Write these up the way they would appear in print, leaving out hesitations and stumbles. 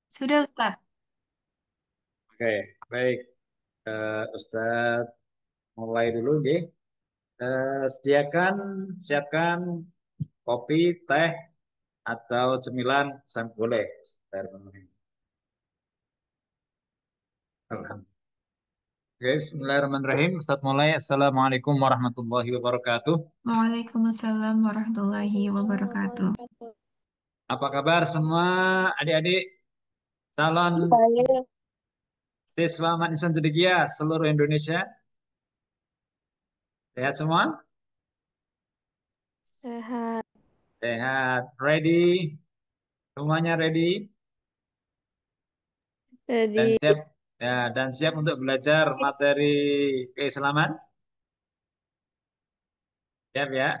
Sudah, Ustaz. Oke, baik. Ustadz mulai dulu, nggih. Siapkan kopi, teh, atau cemilan, boleh. Alhamdulillah. Oke, bismillahirrahmanirrahim. Ustadz mulai. Assalamualaikum warahmatullahi wabarakatuh. Waalaikumsalam warahmatullahi Waalaikumsalam wabarakatuh. Apa kabar semua adik-adik calon warahmatullahi siswa Ahmad Ihsan Cendekia seluruh Indonesia? Sehat semua? Sehat. Sehat. Ready? Semuanya ready? Dan Jadi, siap dan siap untuk belajar materi keislaman. Siap ya?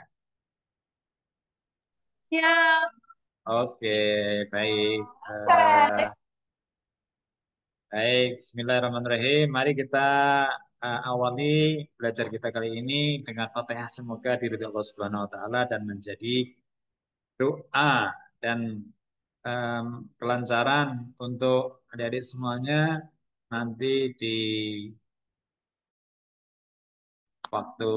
siap. Oke, baik. Baik, Bismillahirrahmanirrahim. Mari kita awali belajar kita kali ini dengan Fatihah, semoga diridhoi Allah Subhanahu wa taala dan menjadi doa dan em, kelancaran untuk adik-adik semuanya nanti di waktu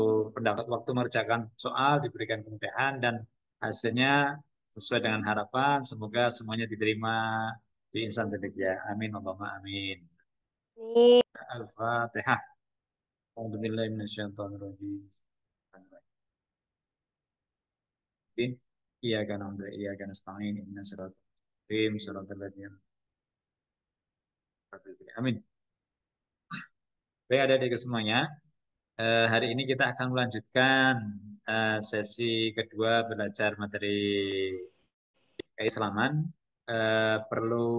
waktu mengerjakan soal diberikan kemudahan dan hasilnya sesuai dengan harapan. Semoga semuanya diterima di insan cendekia. Amin Allahumma amin. Nih, Al-Fatihah. A'udzubillahi minasyaitonirrajim. Iyyaka na'budu wa iyyaka nasta'in. Ihdinas siratal mustaqim. Shiratal ladzina an'amta 'alaihim. Amin. Baik, adik-adik semuanya. Hari ini kita akan melanjutkan sesi kedua belajar materi keislaman. Perlu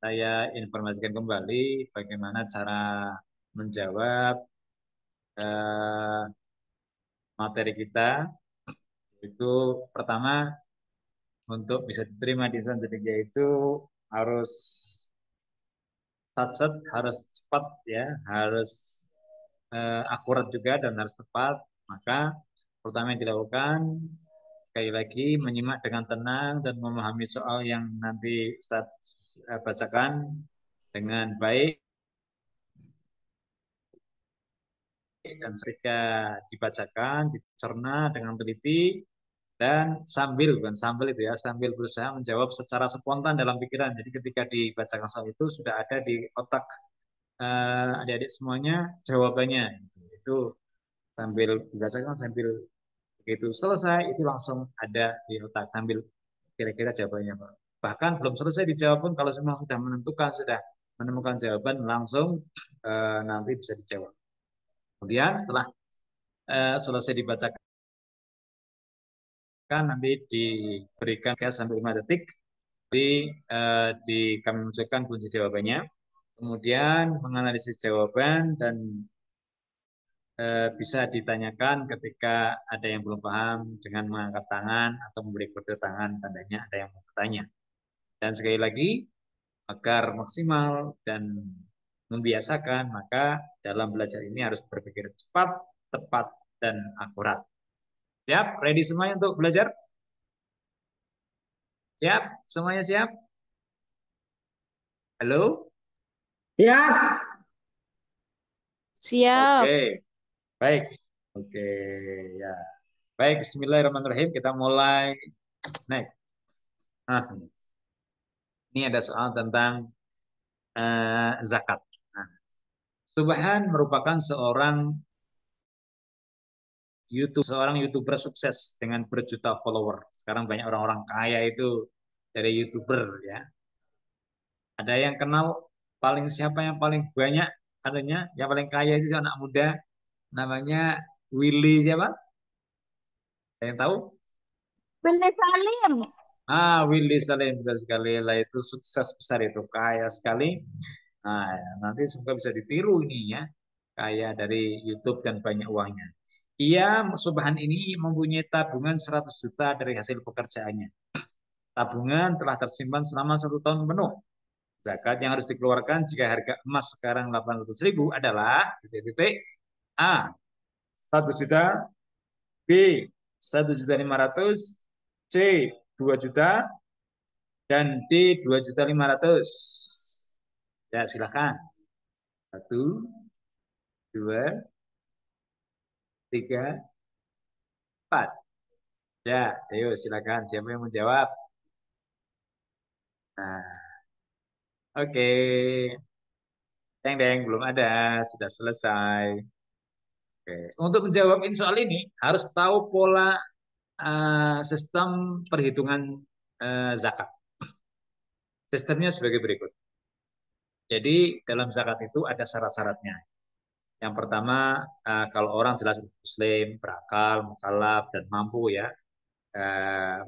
saya informasikan kembali bagaimana cara menjawab eh, materi kita. Itu pertama, untuk bisa diterima di insan cendekia itu harus satset, harus cepat ya, harus akurat juga dan harus tepat. Maka pertama yang dilakukan sekali lagi menyimak dengan tenang dan memahami soal yang nanti Ustaz bacakan dengan baik, dan ketika dibacakan dicerna dengan teliti dan sambil, bukan sambil itu ya, sambil berusaha menjawab secara spontan dalam pikiran. Jadi ketika dibacakan soal itu sudah ada di otak adik-adik semuanya jawabannya. Itu sambil dibacakan, sambil begitu selesai itu langsung ada di otak sambil kira-kira jawabannya Pak. Bahkan belum selesai dijawab pun kalau memang sudah menentukan, sudah menemukan jawaban, langsung nanti bisa dijawab. Kemudian setelah selesai dibacakan, nanti diberikan sampai 5 detik di kami munculkan kunci jawabannya, kemudian menganalisis jawaban dan bisa ditanyakan ketika ada yang belum paham dengan mengangkat tangan atau memberi kode tangan tandanya ada yang mau bertanya. Dan sekali lagi, agar maksimal dan membiasakan, maka dalam belajar ini harus berpikir cepat, tepat, dan akurat. Siap? Ready semuanya untuk belajar? Siap? Semuanya siap? Halo? siap. Oke, Siap. baik. Oke, ya. Baik, Bismillahirrahmanirrahim. Kita mulai. Next. Nah, ini ada soal tentang zakat. Nah, Subhan merupakan seorang YouTuber sukses dengan berjuta follower. Sekarang banyak orang-orang kaya itu dari YouTuber ya. Ada yang kenal siapa yang paling banyak adanya, yang paling kaya itu anak muda, namanya Willy siapa? Ada yang tahu? Beli Salim. Willy Salim, betul sekali lah, itu sukses besar, itu kaya sekali. Nah, ya, nanti semoga bisa ditiru ini ya, kaya dari YouTube dan banyak uangnya. Ia Subhan ini mempunyai tabungan 100 juta dari hasil pekerjaannya. Tabungan telah tersimpan selama 1 tahun penuh. Zakat yang harus dikeluarkan jika harga emas sekarang 800.000 adalah titik-titik A 1 juta, B 1.500.000, C 2 juta, dan D 2.500.000. Ya, silakan. 1, 2, 3, 4. Ya, ayo silakan. Siapa yang menjawab? Nah, oke. Deng, belum ada. Sudah selesai. Oke. Untuk menjawab soal ini, harus tahu pola sistem perhitungan zakat. Sistemnya sebagai berikut. Jadi, dalam zakat itu ada syarat-syaratnya. Yang pertama, kalau orang jelas muslim, berakal, mukallaf, dan mampu ya,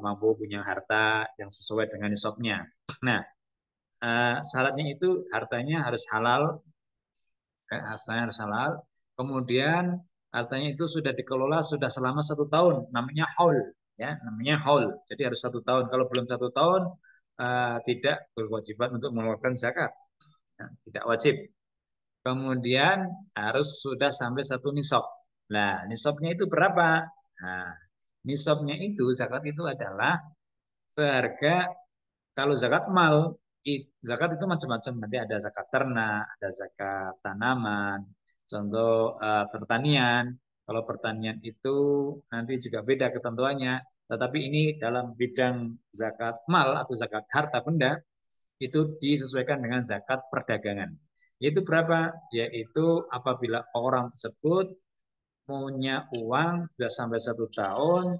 mampu punya harta yang sesuai dengan nisabnya. Nah, syaratnya itu hartanya harus halal, hartanya harus halal. Kemudian hartanya itu sudah dikelola sudah selama 1 tahun, namanya haul, ya, namanya haul. Jadi harus 1 tahun. Kalau belum 1 tahun, tidak berkewajiban untuk mengeluarkan zakat, ya, tidak wajib. Kemudian harus sudah sampai 1 nisab. Nah, nisabnya itu berapa? Nah, nisabnya itu zakat itu adalah seharga. Kalau zakat mal, zakat itu macam-macam. Nanti ada zakat ternak, ada zakat tanaman. Contoh pertanian. Kalau pertanian itu nanti juga beda ketentuannya. Tetapi ini dalam bidang zakat mal atau zakat harta benda itu disesuaikan dengan zakat perdagangan. Yaitu berapa? Yaitu apabila orang tersebut punya uang sudah sampai 1 tahun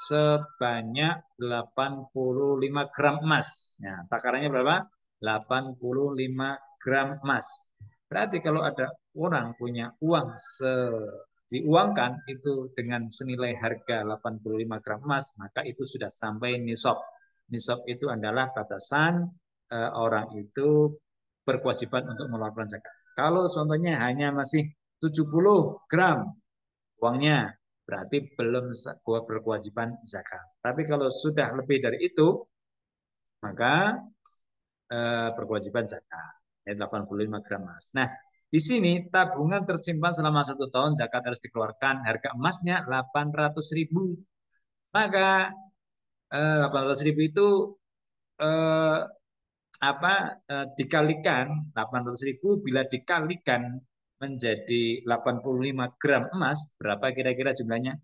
sebanyak 85 gram emas. Nah, takarannya berapa? 85 gram emas. Berarti kalau ada orang punya uang diuangkan itu dengan senilai harga 85 gram emas, maka itu sudah sampai nisab. Nisab itu adalah batasan orang itu berkewajiban untuk mengeluarkan zakat. Kalau contohnya hanya masih 70 gram uangnya, berarti belum berkewajiban zakat. Tapi kalau sudah lebih dari itu, maka berkewajiban zakat. 85 gram emas. Nah, di sini tabungan tersimpan selama 1 tahun, zakat harus dikeluarkan. Harga emasnya 800.000. Maka 800.000 itu eh, dikalikan 800.000 bila dikalikan menjadi 85 gram emas, berapa kira-kira jumlahnya?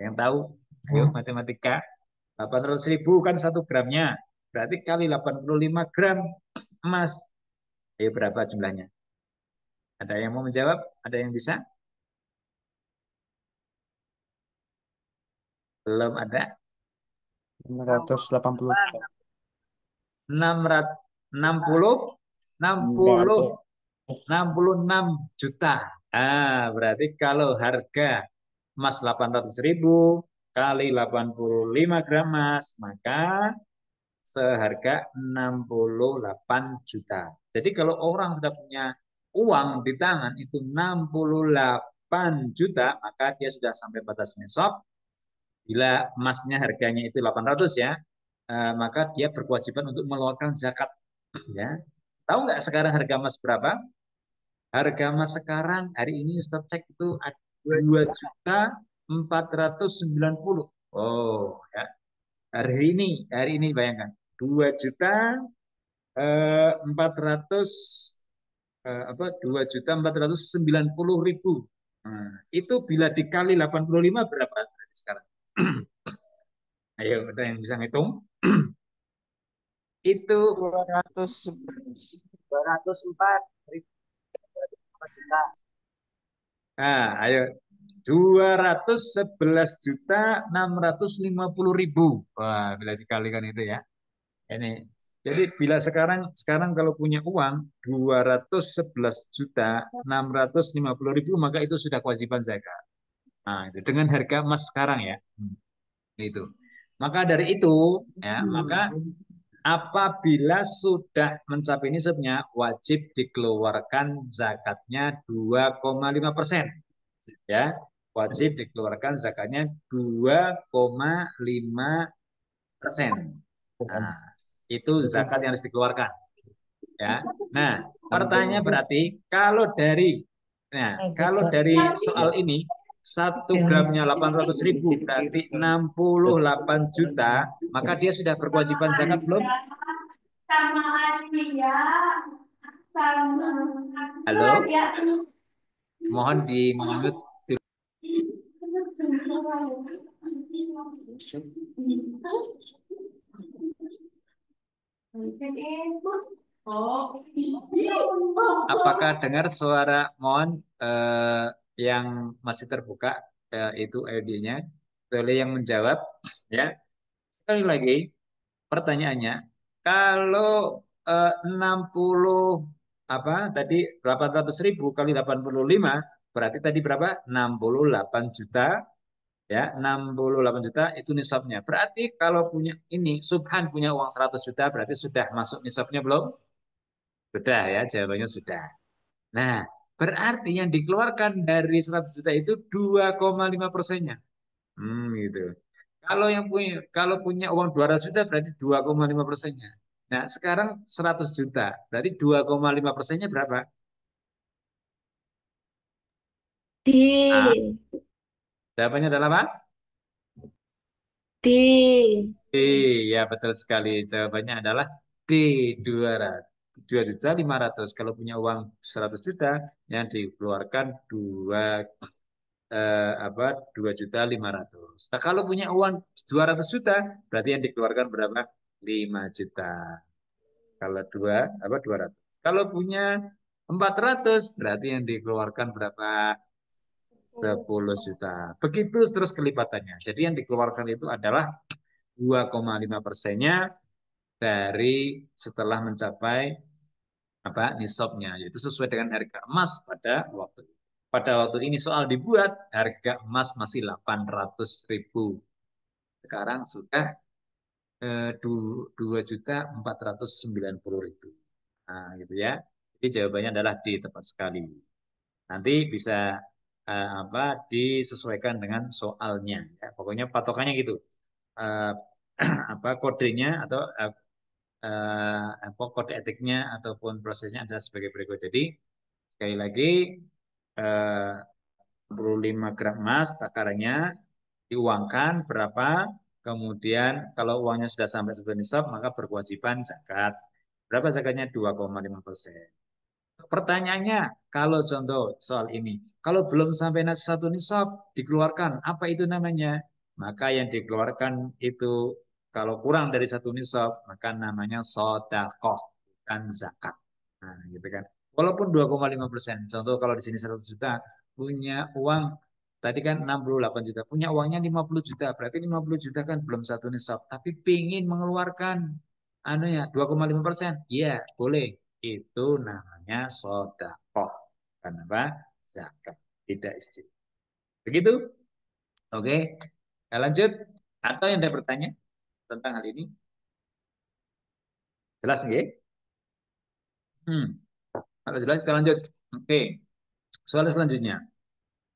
Yang tahu? Ayo matematika. 800.000 kan 1 gramnya. Berarti kali 85 gram emas. Ayo berapa jumlahnya? Ada yang mau menjawab? Ada yang bisa? Belum ada? 680. 60, 60, 66 juta. Berarti kalau harga emas 800.000 kali 85 gram emas, maka seharga 68 juta. Jadi kalau orang sudah punya uang di tangan itu 68 juta, maka dia sudah sampai batas nisab. Bila emasnya harganya itu 800 ya, maka dia berkewajiban untuk mengeluarkan zakat. Ya. Tahu nggak sekarang harga emas berapa? Harga emas sekarang hari ini Ustaz cek itu 2.490.000. Oh ya, hari ini bayangkan 2.400 apa 2.490.000. Nah, itu bila dikali 85 berapa sekarang? Ayo, ada yang bisa ngitung? Itu 204.000 ayo 211.650.000. Wah, bila dikalikan itu ya. Ini. Jadi bila sekarang kalau punya uang 211.650.000 maka itu sudah kewajiban zakat. Nah, itu dengan harga emas sekarang ya. Itu. Maka dari itu ya, maka apabila sudah mencapai nisabnya wajib dikeluarkan zakatnya 2,5%. Ya, wajib dikeluarkan zakatnya 2,5%. Nah, itu zakat yang harus dikeluarkan. Ya. Nah, pertanyaannya berarti kalau dari soal ini 1 gramnya 800.000 berarti 68 juta, maka dia sudah berkewajiban zakat belum? Halo, mohon di mute. Apakah dengar suara mohon yang masih terbuka itu ID-nya? Boleh yang menjawab ya. Sekali lagi pertanyaannya, kalau 60 apa tadi 800.000 kali 85 berarti tadi berapa? 68 juta ya, 68 juta itu nisabnya. Berarti kalau punya ini Subhan punya uang 100 juta berarti sudah masuk nisabnya belum? Sudah ya, jawabannya sudah. Nah, berarti yang dikeluarkan dari 100 juta itu 2,5%-nya. Gitu. Kalau punya uang 200 juta berarti 2,5%-nya. Nah, sekarang 100 juta. Berarti 2,5%-nya berapa? Ah, D. jawabannya adalah apa? D. D. Ya, betul sekali. Jawabannya adalah D. 200. 2.500.000. Kalau punya uang 100 juta, yang dikeluarkan 2.500.000. Nah, kalau punya uang 200 juta, berarti yang dikeluarkan berapa? 5 juta. Kalau 200. Kalau punya 400, berarti yang dikeluarkan berapa? 10 juta. Begitu terus kelipatannya. Jadi yang dikeluarkan itu adalah 2,5%-nya dari setelah mencapai apa nisabnya, yaitu sesuai dengan harga emas pada waktu ini soal dibuat harga emas masih 800.000. Sekarang sudah 2.490.000. Nah, gitu ya. Jadi jawabannya adalah D, tepat sekali. Nanti bisa apa disesuaikan dengan soalnya. Ya. Pokoknya patokannya gitu. Eh, apa kodenya atau apa kode etiknya ataupun prosesnya adalah sebagai berikut. Jadi sekali lagi 65 gram emas takarannya diuangkan berapa, kemudian kalau uangnya sudah sampai sebulan nisab maka berkewajiban zakat. Berapa zakatnya? 2,5%. Pertanyaannya, kalau contoh soal ini, kalau belum sampai satu nisab dikeluarkan, apa itu namanya? Maka yang dikeluarkan itu kalau kurang dari satu nisab, maka namanya sodakoh, bukan zakat. Nah, gitu kan. Walaupun 2,5%. Contoh kalau di sini 100 juta, punya uang tadi kan 68 juta, punya uangnya 50 juta, berarti 50 juta kan belum satu nisab, tapi pingin mengeluarkan anu ya 2,5%. Iya, boleh. Itu namanya sodakoh. Kenapa? Zakat. Tidak istilah. Begitu? Oke. Kita lanjut. Atau yang ada bertanya tentang hal ini? Jelas nggih? Hmm. Kalau jelas kita lanjut. Oke. Soal selanjutnya.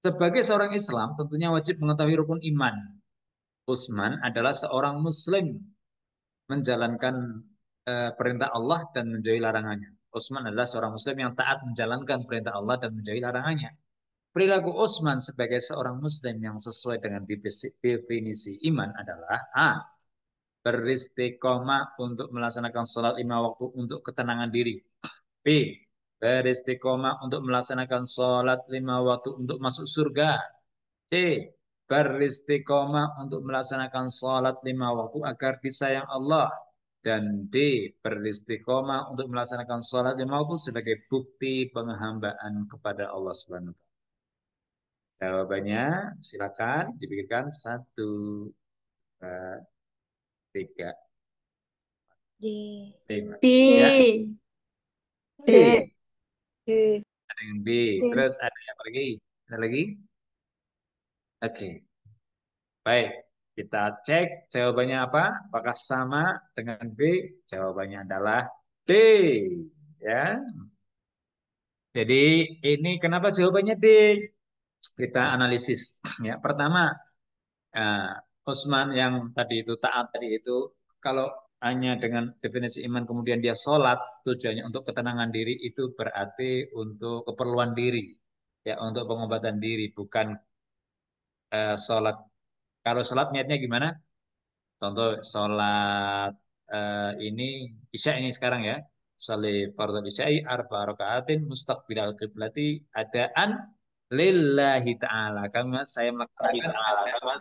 Sebagai seorang Islam, tentunya wajib mengetahui rukun iman. Utsman adalah seorang Muslim menjalankan perintah Allah dan menjauhi larangannya. Utsman adalah seorang Muslim yang taat menjalankan perintah Allah dan menjauhi larangannya. Perilaku Utsman sebagai seorang Muslim yang sesuai dengan definisi iman adalah A. Beristiqomah untuk melaksanakan sholat 5 waktu untuk ketenangan diri. B. Beristiqomah untuk melaksanakan sholat 5 waktu untuk masuk surga. C. Beristiqomah untuk melaksanakan sholat 5 waktu agar disayang Allah. Dan D. Beristiqomah untuk melaksanakan sholat 5 waktu sebagai bukti penghambaan kepada Allah Subhanahu wa Ta'ala. Jawabannya silakan dipikirkan 1, 2, 3, D. 5. Ya, D. D. D. Ada yang B. D. Terus ada yang apa lagi? Ada lagi? Oke. Baik. Kita cek jawabannya apa? Apakah sama dengan B? Jawabannya adalah D. Ya. Jadi ini kenapa jawabannya D? Kita analisis. Ya, pertama, Utsman yang tadi itu taat tadi itu kalau hanya dengan definisi iman kemudian dia sholat tujuannya untuk ketenangan diri itu berarti untuk keperluan diri ya untuk pengobatan diri bukan sholat. Kalau sholat niatnya gimana? Contoh sholat ini isya ini sekarang ya. Sholat fardhu isya'i arba rakaatin mustaqbilal qiblati adaan lillahi ta'ala. Karena saya melaksanakan adaan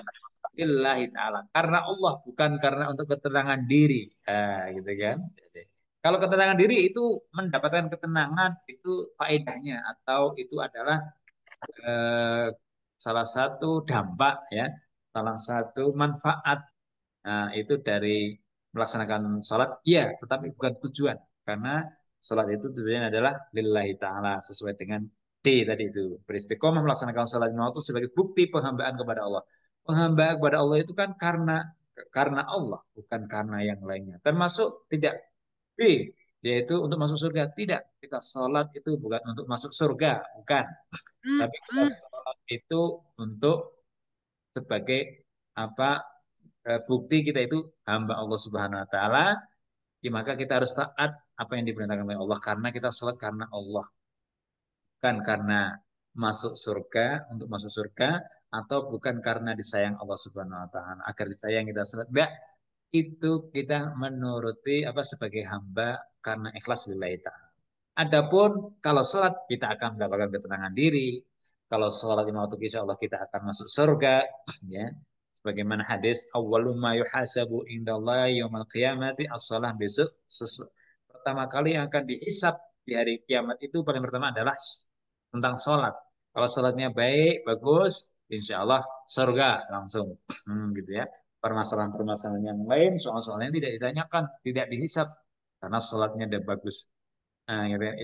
lillahi ta'ala. Karena Allah, bukan karena untuk ketenangan diri. Gitu kan. Jadi, kalau ketenangan diri itu mendapatkan ketenangan itu faedahnya atau itu adalah eh, salah satu dampak ya, salah satu manfaat. Nah, itu dari melaksanakan sholat, iya, tetapi bukan tujuan. Karena sholat itu tujuannya adalah lillahi ta'ala, sesuai dengan D tadi itu. Beristiqomah melaksanakan sholat lima waktu sebagai bukti penghambaan kepada Allah. Penghambaan kepada Allah itu kan karena Allah, bukan karena yang lainnya. Termasuk tidak B, yaitu untuk masuk surga. Tidak, kita sholat itu bukan untuk masuk surga, bukan. Tapi kita sholat itu untuk sebagai apa bukti kita itu hamba Allah Subhanahu wa taala, ya maka kita harus taat apa yang diperintahkan oleh Allah karena kita sholat karena Allah, bukan karena masuk surga untuk masuk surga atau bukan karena disayang Allah Subhanahu wa taala agar disayang kita sholat. Enggak, itu kita menuruti apa sebagai hamba karena ikhlas lillahi taala. Adapun kalau sholat kita akan mendapatkan ketenangan diri. Kalau sholat lima waktu insya Allah kita akan masuk surga. Ya, bagaimana hadis awwalu ma yuhasabu indallahi yaumil qiyamati as-shalah, besok pertama kali yang akan dihisab di hari kiamat itu paling pertama adalah tentang sholat. Kalau sholatnya baik, bagus, insya Allah surga langsung. Gitu ya. Permasalahan-permasalahan yang lain, soal-soal yang tidak ditanyakan, tidak dihisab karena sholatnya udah bagus. Nah, gitu ya.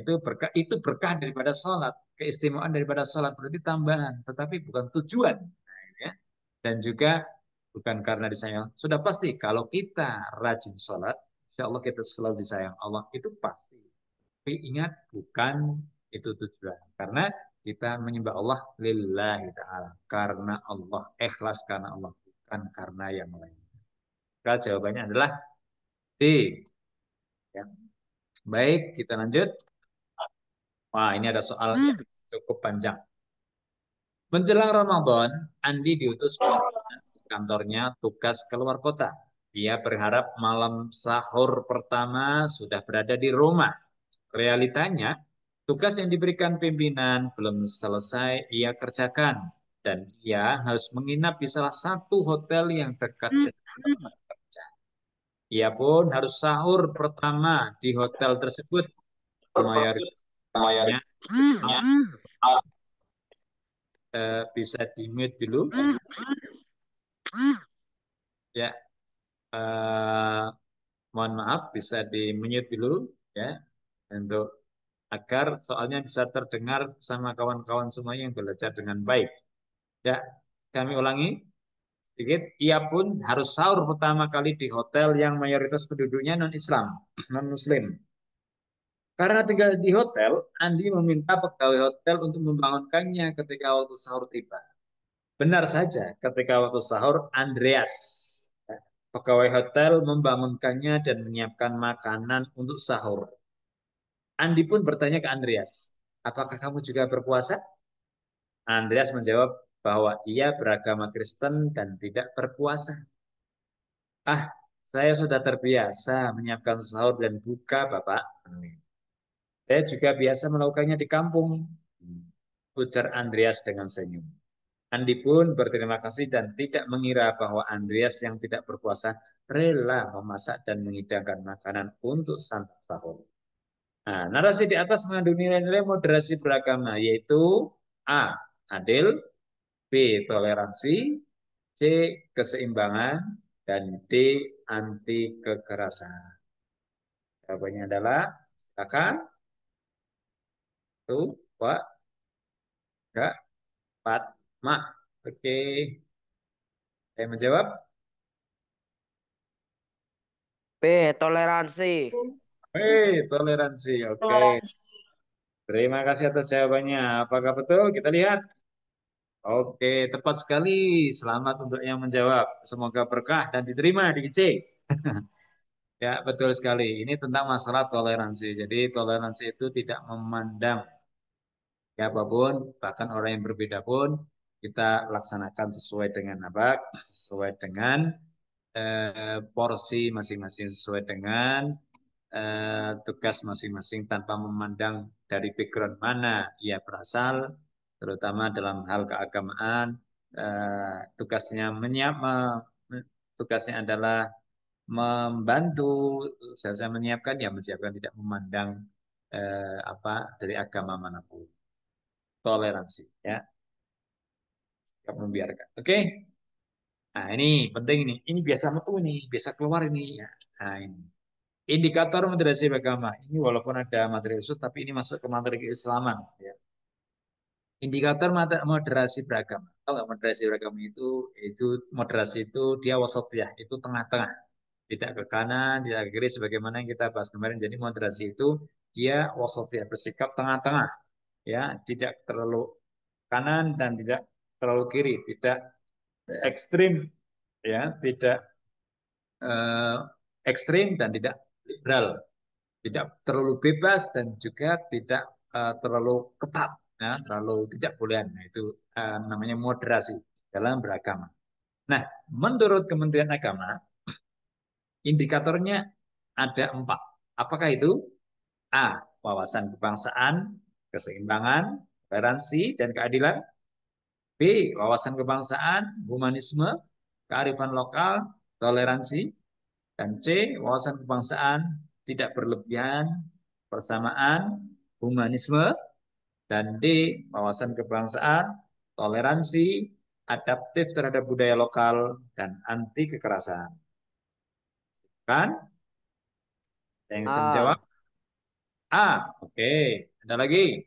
Itu berkah daripada sholat, keistimewaan daripada sholat berarti tambahan, tetapi bukan tujuan. Nah, gitu ya. Dan juga bukan karena disayang. Sudah pasti kalau kita rajin sholat, insya Allah kita selalu disayang Allah, itu pasti. Tapi ingat, bukan itu tujuan. Karena kita menyembah Allah lillahi ta'ala. Karena Allah. Ikhlas karena Allah. Bukan karena yang lain. Maka jawabannya adalah D. Ya. Baik, kita lanjut. Wah, ini ada soal yang cukup panjang. Menjelang Ramadan, Andi diutus kantornya tugas keluar kota. Ia berharap malam sahur pertama sudah berada di rumah. Realitanya, tugas yang diberikan pimpinan belum selesai ia kerjakan. Dan ia harus menginap di salah satu hotel yang dekat dengan tempat kerja. Ia pun harus sahur pertama di hotel tersebut. Mayoritasnya bisa di-mute dulu. Ya, eh, mohon maaf bisa di-mute dulu ya untuk agar soalnya bisa terdengar sama kawan-kawan semuanya yang belajar dengan baik. Ya, kami ulangi sedikit. Ia pun harus sahur pertama kali di hotel yang mayoritas penduduknya non-Islam, non-Muslim. Karena tinggal di hotel, Andi meminta pegawai hotel untuk membangunkannya ketika waktu sahur tiba. Benar saja, ketika waktu sahur, Andreas, pegawai hotel, membangunkannya dan menyiapkan makanan untuk sahur. Andi pun bertanya ke Andreas, apakah kamu juga berpuasa? Andreas menjawab bahwa ia beragama Kristen dan tidak berpuasa. Ah, saya sudah terbiasa menyiapkan sahur dan buka, Bapak. Saya juga biasa melakukannya di kampung, ujar Andreas dengan senyum. Andi pun berterima kasih dan tidak mengira bahwa Andreas yang tidak berpuasa rela memasak dan menghidangkan makanan untuk santap sahur. Nah, narasi di atas mengandung nilai-nilai moderasi beragama, yaitu A. Adil, B. Toleransi, C. Keseimbangan, dan D. Anti kekerasan. Jawabannya adalah, silakan. Tuh, Pak, Kak, Pat, Mak. Oke, saya menjawab. B. Toleransi. Toleransi. Oke. Terima kasih atas jawabannya. Apakah betul? Kita lihat. Oke, tepat sekali. Selamat untuk yang menjawab. Semoga berkah dan diterima di IC. Ya, betul sekali. Ini tentang masalah toleransi. Jadi, toleransi itu tidak memandang siapapun, bahkan orang yang berbeda pun, kita laksanakan sesuai dengan apa? Sesuai dengan porsi masing-masing, sesuai dengan tugas masing-masing tanpa memandang dari background mana ia berasal, terutama dalam hal keagamaan. Tugasnya tugasnya adalah membantu, saya menyiapkan ya menyiapkan, tidak memandang apa dari agama manapun. Toleransi ya, tidak membiarkan. Oke. Nah, ini penting ini. Ini biasa metu nih, biasa keluar ini ya. Nah, ini. Indikator moderasi beragama. Ini walaupun ada materi khusus, tapi ini masuk ke materi keislaman. Ya. Indikator moderasi beragama. Tahu nggak moderasi beragama itu moderasi itu dia wasatiyah, itu tengah-tengah. Tidak ke kanan, tidak ke kiri, sebagaimana yang kita bahas kemarin. Jadi moderasi itu dia wasatiyah, bersikap tengah-tengah. Ya, tidak terlalu kanan dan tidak terlalu kiri, tidak ekstrim, ya, tidak eh, ekstrim dan tidak liberal, tidak terlalu bebas dan juga tidak terlalu ketat, ya, terlalu tidak bolehan. Nah, itu namanya moderasi dalam beragama. Nah, menurut Kementerian Agama, indikatornya ada 4. Apakah itu? A. Wawasan kebangsaan, keseimbangan, toleransi, dan keadilan. B. Wawasan kebangsaan, humanisme, kearifan lokal, toleransi. Dan C. Wawasan kebangsaan, tidak berlebihan, persamaan, humanisme. Dan D. Wawasan kebangsaan, toleransi, adaptif terhadap budaya lokal, dan anti kekerasan. Kan? Yang bisa menjawab? A. A. Oke. Ada lagi?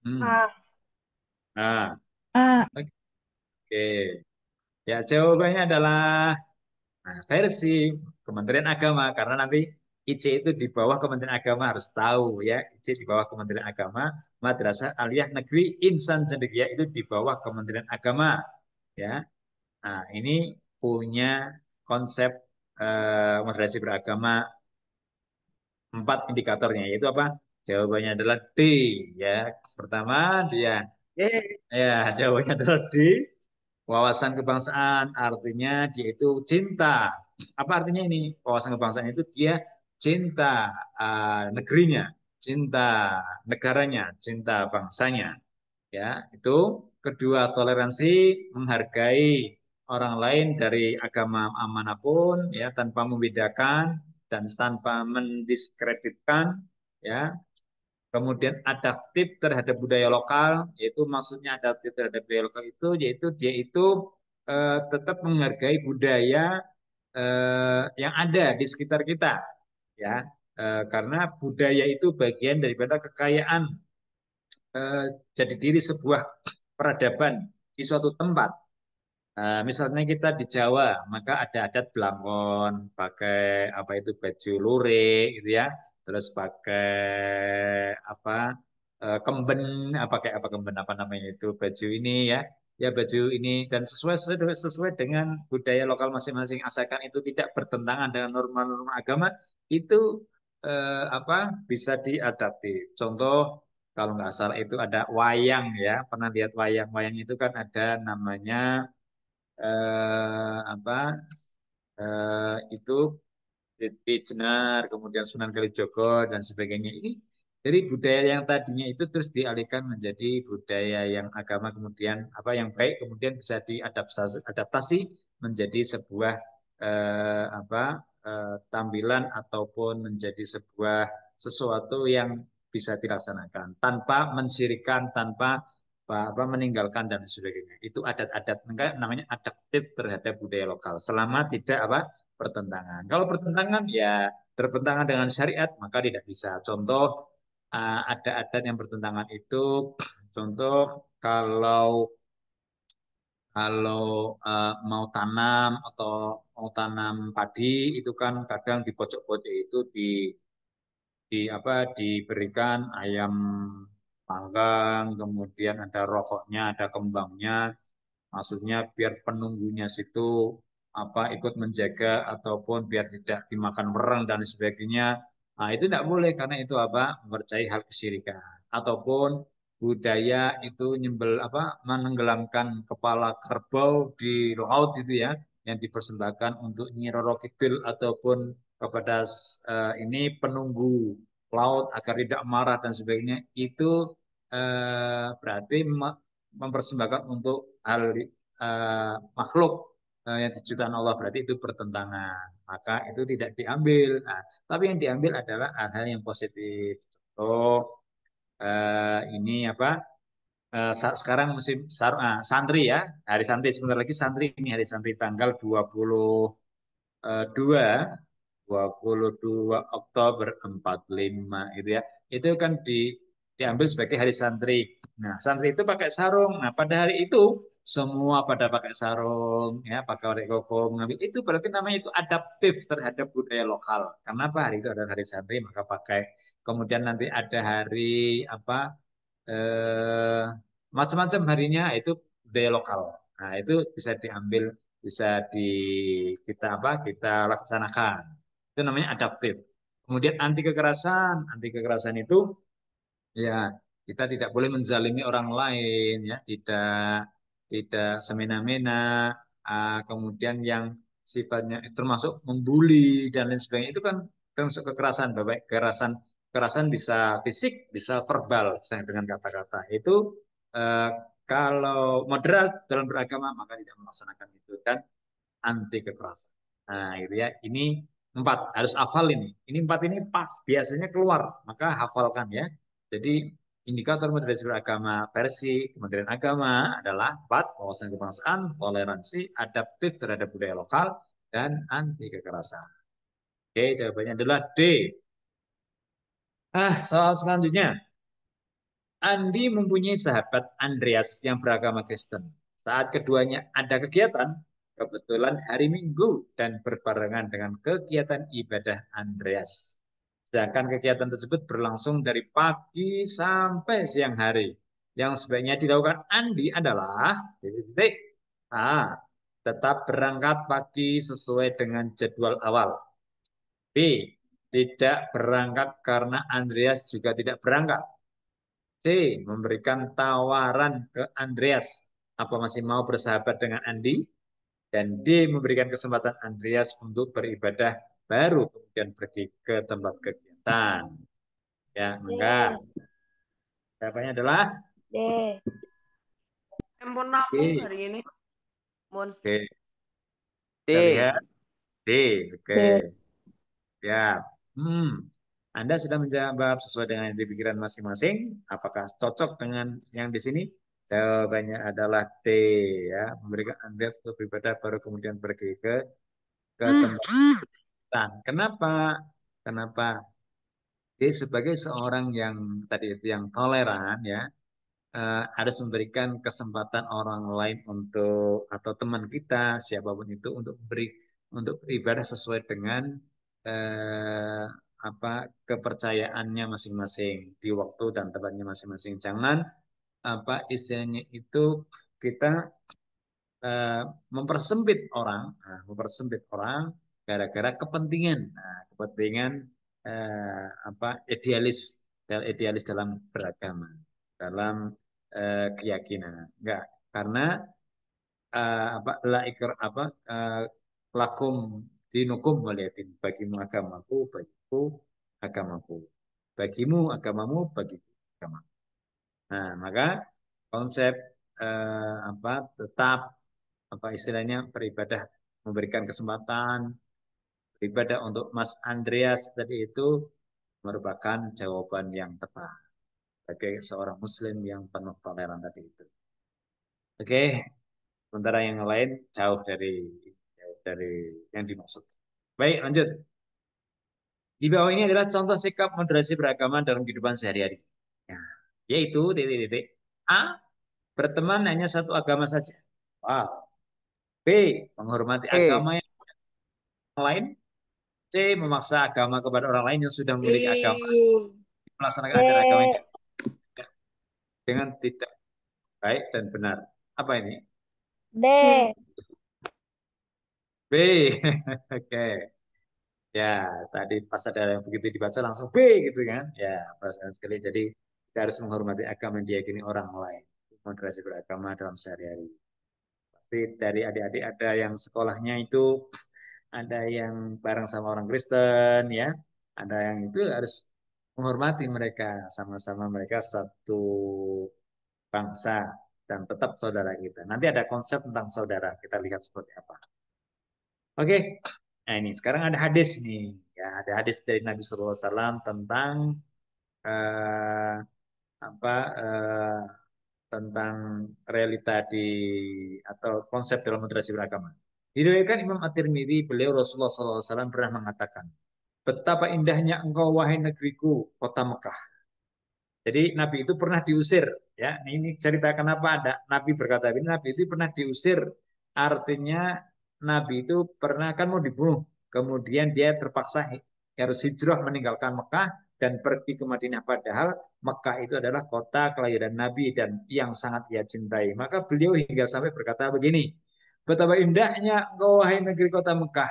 A. Nah, A. oke. Ya, jawabannya adalah versi Kementerian Agama, karena nanti IC itu di bawah Kementerian Agama, harus tahu ya. IC di bawah Kementerian Agama, Madrasah Aliyah Negeri Insan Cendekia itu di bawah Kementerian Agama ya. Nah, ini punya konsep moderasi beragama, 4 indikatornya, yaitu apa? Jawabannya adalah D ya. Pertama dia ya, jawabannya adalah D. Wawasan kebangsaan artinya dia itu cinta. Apa artinya ini? Wawasan kebangsaan itu dia cinta negerinya, cinta negaranya, cinta bangsanya. Ya, itu. Kedua, toleransi, menghargai orang lain dari agama manapun, ya, tanpa membedakan dan tanpa mendiskreditkan, ya. Kemudian adaptif terhadap budaya lokal, yaitu maksudnya adaptif terhadap budaya lokal itu, yaitu dia itu tetap menghargai budaya yang ada di sekitar kita, ya. Karena budaya itu bagian daripada kekayaan eh, jadi diri sebuah peradaban di suatu tempat. Misalnya kita di Jawa, maka ada adat Blangkon, pakai apa itu baju lurik, gitu ya, terus pakai apa kemben, pakai apa kemben, apa namanya itu baju ini ya, ya baju ini, dan sesuai dengan budaya lokal masing-masing, asalkan itu tidak bertentangan dengan norma-norma agama, itu apa bisa diadaptif. Contoh, kalau nggak salah itu ada wayang ya, pernah lihat wayang? Wayang itu kan ada namanya apa itu Titi Jenar, kemudian Sunan Kalijogo dan sebagainya. Ini dari budaya yang tadinya itu terus dialihkan menjadi budaya yang agama, kemudian apa yang baik kemudian bisa diadaptasi menjadi sebuah apa tampilan ataupun menjadi sebuah sesuatu yang bisa dilaksanakan tanpa mensyirikan, tanpa apa meninggalkan dan sebagainya. Itu adat-adat, namanya adaptif terhadap budaya lokal selama tidak apa pertentangan. Kalau pertentangan ya bertentangan dengan syariat maka tidak bisa. Contoh ada adat yang bertentangan itu, contoh kalau kalau mau tanam atau mau tanam padi itu kan kadang di pojok-pojok itu di apa diberikan ayam panggang, kemudian ada rokoknya, ada kembangnya, maksudnya biar penunggunya situ apa ikut menjaga ataupun biar tidak dimakan mereng dan sebagainya. Nah, itu tidak boleh karena itu apa? Mempercayai hal kesyirikan. Ataupun budaya itu nyembel apa menenggelamkan kepala kerbau di laut itu ya, yang dipersembahkan untuk Nyi Roro Kidul ataupun kepada ini penunggu laut agar tidak marah dan sebagainya, itu berarti mempersembahkan untuk hal makhluk yang diciptakan Allah, berarti itu bertentangan, maka itu tidak diambil. Nah, tapi yang diambil adalah hal-hal yang positif. Contoh ini apa? Sekarang musim santri ya, hari santri sebentar lagi santri ini hari santri tanggal 22 22 Oktober 45 itu ya. Itu kan diambil sebagai hari santri. Nah, santri itu pakai sarung. Nah, pada hari itu semua pada pakai sarung ya, pakai koko mengambil itu berarti namanya itu adaptif terhadap budaya lokal. Kenapa hari itu adalah hari santri maka pakai. Kemudian nanti ada hari apa eh, macam-macam harinya itu budaya lokal. Nah, itu bisa diambil, bisa kita apa? Kita laksanakan. Itu namanya adaptif. Kemudian anti kekerasan itu ya kita tidak boleh menzalimi orang lain ya, tidak semena-mena, kemudian yang sifatnya termasuk membuli dan lain sebagainya itu kan termasuk kekerasan, baik kekerasan kekerasan bisa fisik, bisa verbal, misalnya dengan kata-kata. Itu eh, kalau moderat dalam beragama maka tidak melaksanakan itu dan anti kekerasan. Nah, itu ya. Ini empat harus hafal ini. Ini empat ini pas biasanya keluar, maka hafalkan ya. Jadi indikator moderasi beragama versi Kementerian Agama adalah empat: wawasan kebangsaan, toleransi, adaptif terhadap budaya lokal, dan anti kekerasan. Oke, jawabannya adalah D. Soal selanjutnya. Andi mempunyai sahabat Andreas yang beragama Kristen. Saat keduanya ada kegiatan, kebetulan hari Minggu dan berbarengan dengan kegiatan ibadah Andreas. Sedangkan kegiatan tersebut berlangsung dari pagi sampai siang hari. Yang sebaiknya dilakukan Andi adalah titik. A. Tetap berangkat pagi sesuai dengan jadwal awal. B. Tidak berangkat karena Andreas juga tidak berangkat. C. Memberikan tawaran ke Andreas. Apa masih mau bersahabat dengan Andi? Dan D. Memberikan kesempatan Andreas untuk beribadah baru kemudian pergi ke tempat kegiatan. Ya, enggak. D. Jawabannya adalah D. Handphone nabung D. hari ini. Mun. Oke, kita D. lihat D. Oke, D. ya. Hmm. Anda sudah menjawab sesuai dengan yang di pikiran masing-masing. Apakah cocok dengan yang di sini? Jawabannya adalah D, ya. Memberikan Anda untuk beribadah baru kemudian pergi ke tempat. Kenapa? Kenapa? Jadi sebagai seorang yang tadi itu yang toleran ya, harus memberikan kesempatan orang lain untuk atau teman kita siapapun itu untuk beribadah sesuai dengan eh, apa kepercayaannya masing-masing di waktu dan tempatnya masing-masing. Jangan apa istilahnya itu kita eh, mempersempit orang gara-gara kepentingan, kepentingan apa idealis dalam beragama, dalam keyakinan. Enggak, karena apa lakum dinukum waliyatin, bagimu agamaku, bagiku agamaku, bagimu agamamu, bagiku agama. Nah, maka konsep apa tetap apa istilahnya beribadah, memberikan kesempatan beribadah untuk Mas Andreas tadi itu merupakan jawaban yang tepat sebagai seorang Muslim yang penuh toleran tadi itu. Oke, sementara yang lain jauh dari yang dimaksud. Baik, lanjut. Di bawah ini adalah contoh sikap moderasi beragama dalam kehidupan sehari-hari. Ya, yaitu titik-titik. A. Berteman hanya satu agama saja. Wow. B. Menghormati E. agama yang lain. C. Memaksa agama kepada orang lain yang sudah memiliki agama. I. Melaksanakan ajaran agama D. dengan tidak baik dan benar. Apa ini? D. B. Oke. Ya, tadi pas ada yang begitu dibaca langsung B gitu kan. Ya, perasaan sekali. Jadi Kita harus menghormati agama yang diyakini orang lain. Moderasi beragama dalam sehari-hari. Pasti dari adik-adik ada yang sekolahnya itu ada yang bareng sama orang Kristen ya, ada yang itu harus menghormati mereka, sama-sama mereka satu bangsa dan tetap saudara kita. Nanti ada konsep tentang saudara, kita lihat seperti apa. Oke, nah ini sekarang ada hadis nih, ya ada hadis dari Nabi SAW tentang eh, apa tentang realita di atau konsep dalam moderasi beragama. Diriwayatkan Imam At-Tirmidzi, beliau Rasulullah SAW pernah mengatakan, betapa indahnya engkau wahai negeriku, kota Mekah. Jadi Nabi itu pernah diusir, ya. Ini cerita kenapa ada Nabi berkata ini. Nabi itu pernah diusir, artinya Nabi itu pernah kan mau dibunuh, kemudian dia terpaksa harus hijrah meninggalkan Mekah dan pergi ke Madinah. Padahal Mekah itu adalah kota kelahiran Nabi dan yang sangat ia cintai. Maka beliau hingga sampai berkata begini, betapa indahnya engkau wahai negeri kota Mekah,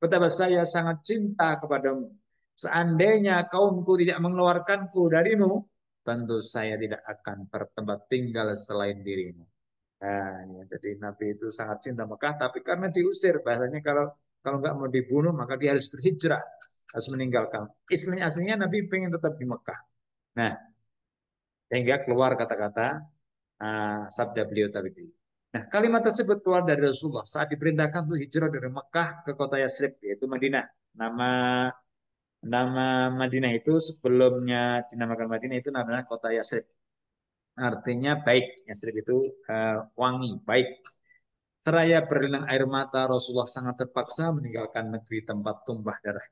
betapa saya sangat cinta kepadamu. Seandainya kaumku tidak mengeluarkanku darimu, tentu saya tidak akan bertempat tinggal selain dirimu. Nah, ya, jadi Nabi itu sangat cinta Mekah, tapi karena diusir, bahasanya kalau kalau nggak mau dibunuh maka dia harus berhijrah, harus meninggalkan. Istilahnya aslinya Nabi pengen tetap di Mekah. Nah, sehingga keluar kata-kata sabda beliau tadi. Nah, kalimat tersebut keluar dari Rasulullah saat diperintahkan untuk hijrah dari Mekah ke kota Yasrib, yaitu Madinah. Nama nama Madinah itu sebelumnya dinamakan Madinah itu namanya kota Yasrib. Artinya baik. Yasrib itu wangi, baik. Seraya berlinang air mata, Rasulullah sangat terpaksa meninggalkan negeri tempat tumpah darah.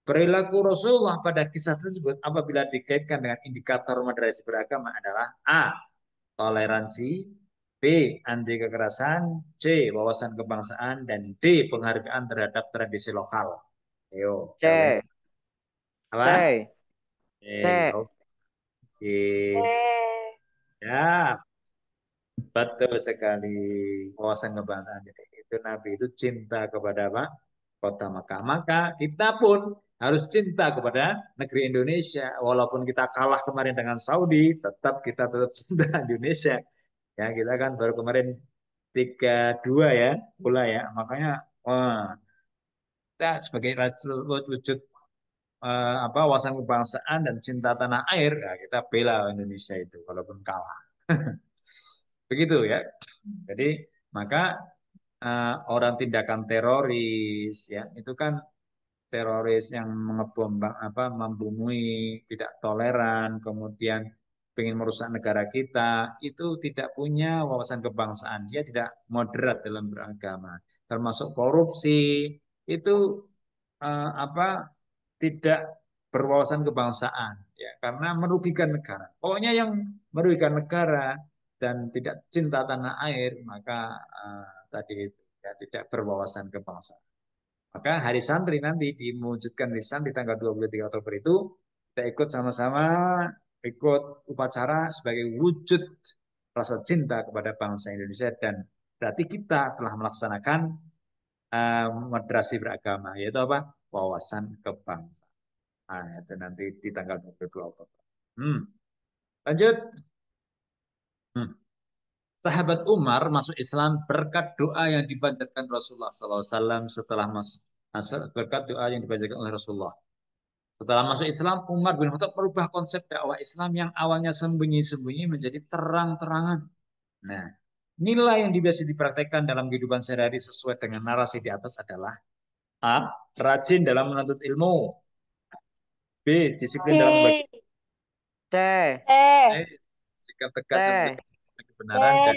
Perilaku Rasulullah pada kisah tersebut apabila dikaitkan dengan indikator moderasi beragama adalah A. Toleransi, B. Anti kekerasan, C. Wawasan kebangsaan, dan D. Penghargaan terhadap tradisi lokal. Ayo, jawabannya C, apa? C, C. Oke. Ya, betul sekali. Wawasan kebangsaan. Jadi itu Nabi itu cinta kepada apa? Kota Makkah. Maka kita pun harus cinta kepada negeri Indonesia. Walaupun kita kalah kemarin dengan Saudi, tetap cinta Indonesia. Ya, kita kan baru kemarin 3-2 ya, bola ya. Makanya wah, kita sebagai wujud apa wawasan kebangsaan dan cinta tanah air, ya kita bela Indonesia itu walaupun kalah. Begitu ya. Jadi maka orang tindakan teroris ya itu kan teroris yang mengebom apa membunuh, tidak toleran, kemudian ingin merusak negara kita, itu tidak punya wawasan kebangsaan, dia tidak moderat dalam beragama, termasuk korupsi, itu apa tidak berwawasan kebangsaan ya karena merugikan negara. Pokoknya yang merugikan negara dan tidak cinta tanah air maka tadi itu ya tidak berwawasan kebangsaan. Maka hari santri nanti dimewujudkan di santri tanggal 23 Oktober itu kita ikut sama-sama ikut upacara sebagai wujud rasa cinta kepada bangsa Indonesia dan berarti kita telah melaksanakan moderasi beragama yaitu apa? Wawasan kebangsaan. Nah, itu nanti di tanggal 22 Oktober. Lanjut. Hmm. Sahabat Umar masuk Islam berkat doa yang dipanjatkan Rasulullah SAW setelah berkat doa yang dipanjatkan oleh Rasulullah. Setelah masuk Islam, Umar bin Khattab merubah konsep dakwah Islam yang awalnya sembunyi-sembunyi menjadi terang-terangan. Nah, nilai yang biasa dipraktekkan dalam kehidupan sehari-hari sesuai dengan narasi di atas adalah A. Rajin dalam menuntut ilmu. B. Disiplin dalam C, membagi. C, C. C, Sikap tegas dan C. kebenaran. Dan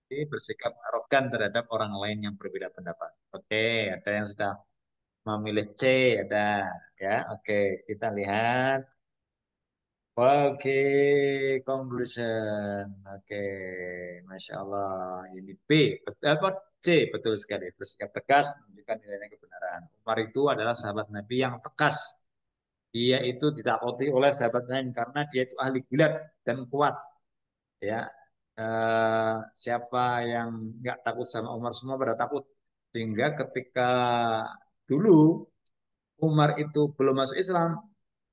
C. bersikap arogan terhadap orang lain yang berbeda pendapat. Oke, ada yang sudah memilih C, ada ya. Oke, kita lihat. Oke, conclusion. Oke, Masya Allah. Ini B, apa C, betul sekali. Bersikap tegas, menunjukkan nilai kebenaran. Umar itu adalah sahabat Nabi yang tegas. Dia itu ditakuti oleh sahabat lain karena dia itu ahli gulat dan kuat. Ya, siapa yang nggak takut sama Umar semua pada takut. Sehingga ketika dulu Umar itu belum masuk Islam,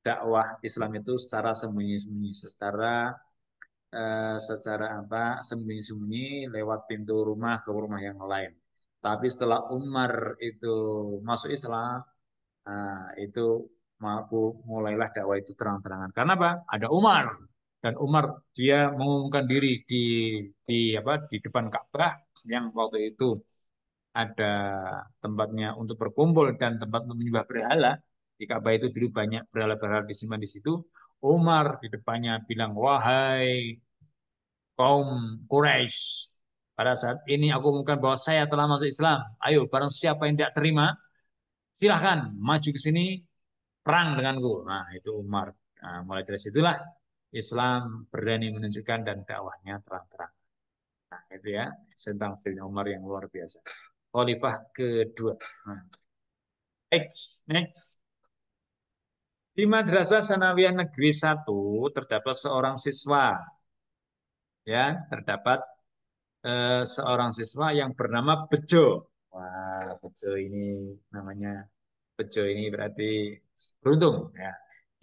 dakwah Islam itu secara sembunyi-sembunyi, secara apa sembunyi-sembunyi lewat pintu rumah ke rumah yang lain. Tapi setelah Umar itu masuk Islam, itu mulailah dakwah itu terang-terangan. Karena apa? Ada Umar dan Umar dia mengumumkan diri di depan Ka'bah yang waktu itu ada tempatnya untuk berkumpul dan tempat untuk menyembah berhala. Di Ka'bah itu dulu banyak berhala-berhala disimpan di situ. Umar di depannya bilang, wahai kaum Quraisy, pada saat ini aku umumkan bahwa saya telah masuk Islam. Ayo, barang siapa yang tidak terima, silahkan maju ke sini, perang denganku. Nah, itu Umar. Nah, mulai dari situlah Islam berani menunjukkan dan dakwahnya terang-terang. Nah, itu ya, tentang Sayyidina Umar yang luar biasa. Khalifah kedua. Nah, next. Di Madrasah Sanawiyah Negeri 1 terdapat seorang siswa. Ya, terdapat seorang siswa yang bernama Bejo. Wah, Bejo ini namanya Bejo ini berarti beruntung ya.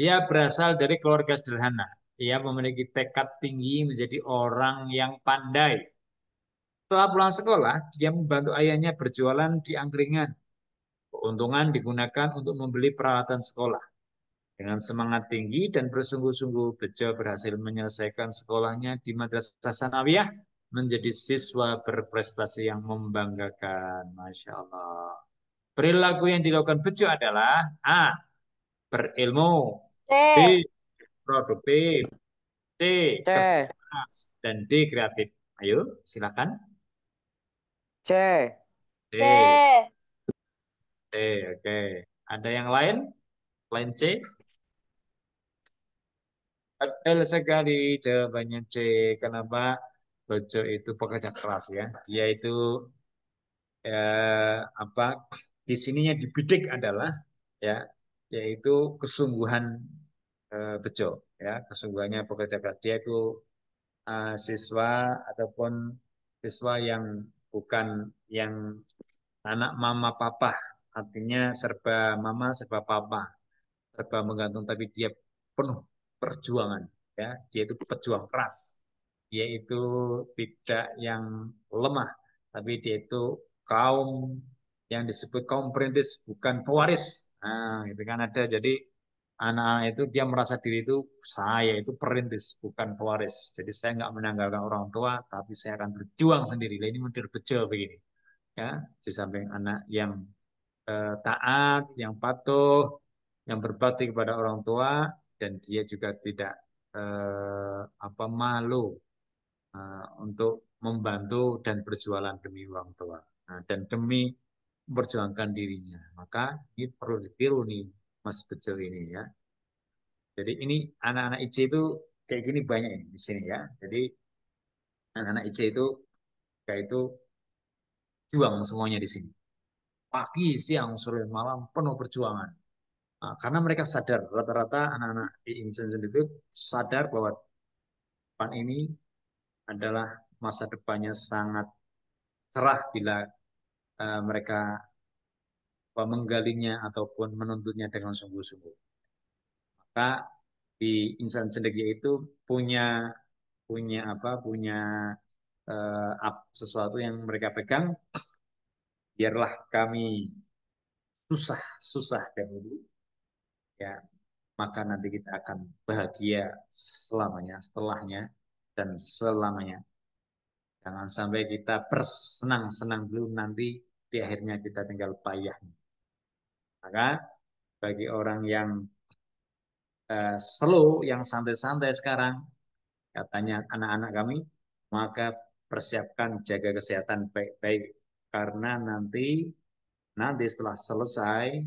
Ia berasal dari keluarga sederhana. Ia memiliki tekad tinggi menjadi orang yang pandai. Setelah pulang sekolah, dia membantu ayahnya berjualan di angkringan. Keuntungan digunakan untuk membeli peralatan sekolah. Dengan semangat tinggi dan bersungguh-sungguh, Bejo berhasil menyelesaikan sekolahnya di Madrasah Sanawiyah menjadi siswa berprestasi yang membanggakan. Masya Allah. Perilaku yang dilakukan Bejo adalah A. Berilmu, B. C. Produktif, C. C, Kerja keras, dan D. Kreatif. Ayo, silakan. C, C. C. C. Oke. Ada yang lain? Lain C? Betul sekali jawabannya C. Kenapa? Bejo itu pekerja keras ya. Dia itu apa? Di sininya dibidik adalah ya, yaitu kesungguhan Bejo ya, kesungguhannya pekerja keras. Dia itu siswa ataupun siswa yang bukan yang anak mama papa, artinya serba mama serba papa, serba menggantung, tapi dia penuh perjuangan ya, dia itu pejuang keras, dia itu tidak yang lemah, tapi dia itu kaum yang disebut kaum perintis, bukan pewaris. Nah itu kan ada, jadi anak-anak itu dia merasa diri itu saya itu perintis bukan pewaris, jadi saya nggak menanggalkan orang tua tapi saya akan berjuang sendiri. Lah ini model bejo begini ya, di samping anak yang taat, yang patuh, yang berbakti kepada orang tua, dan dia juga tidak malu untuk membantu dan berjualan demi orang tua, nah, dan demi memperjuangkan dirinya. Maka ini perlu ditiru nih Mas Bejo ini ya. Jadi ini anak-anak IC itu kayak gini banyak ini di sini ya. Jadi anak-anak IC itu kayak itu juang semuanya di sini. Pagi, siang, sore, malam penuh perjuangan. Nah, karena mereka sadar, rata-rata anak-anak di Indonesia itu sadar bahwa depan ini adalah masa depannya sangat cerah bila mereka menggalinya ataupun menuntutnya dengan sungguh-sungguh. Maka di insan cendekia itu punya punya apa punya sesuatu yang mereka pegang. Biarlah kami susah dahulu ya, maka nanti kita akan bahagia selamanya, setelahnya, dan selamanya. Jangan sampai kita bersenang-senang dulu, nanti di akhirnya kita tinggal payah. Maka bagi orang yang slow, yang santai-santai sekarang, katanya anak-anak kami, maka persiapkan jaga kesehatan baik-baik, karena nanti setelah selesai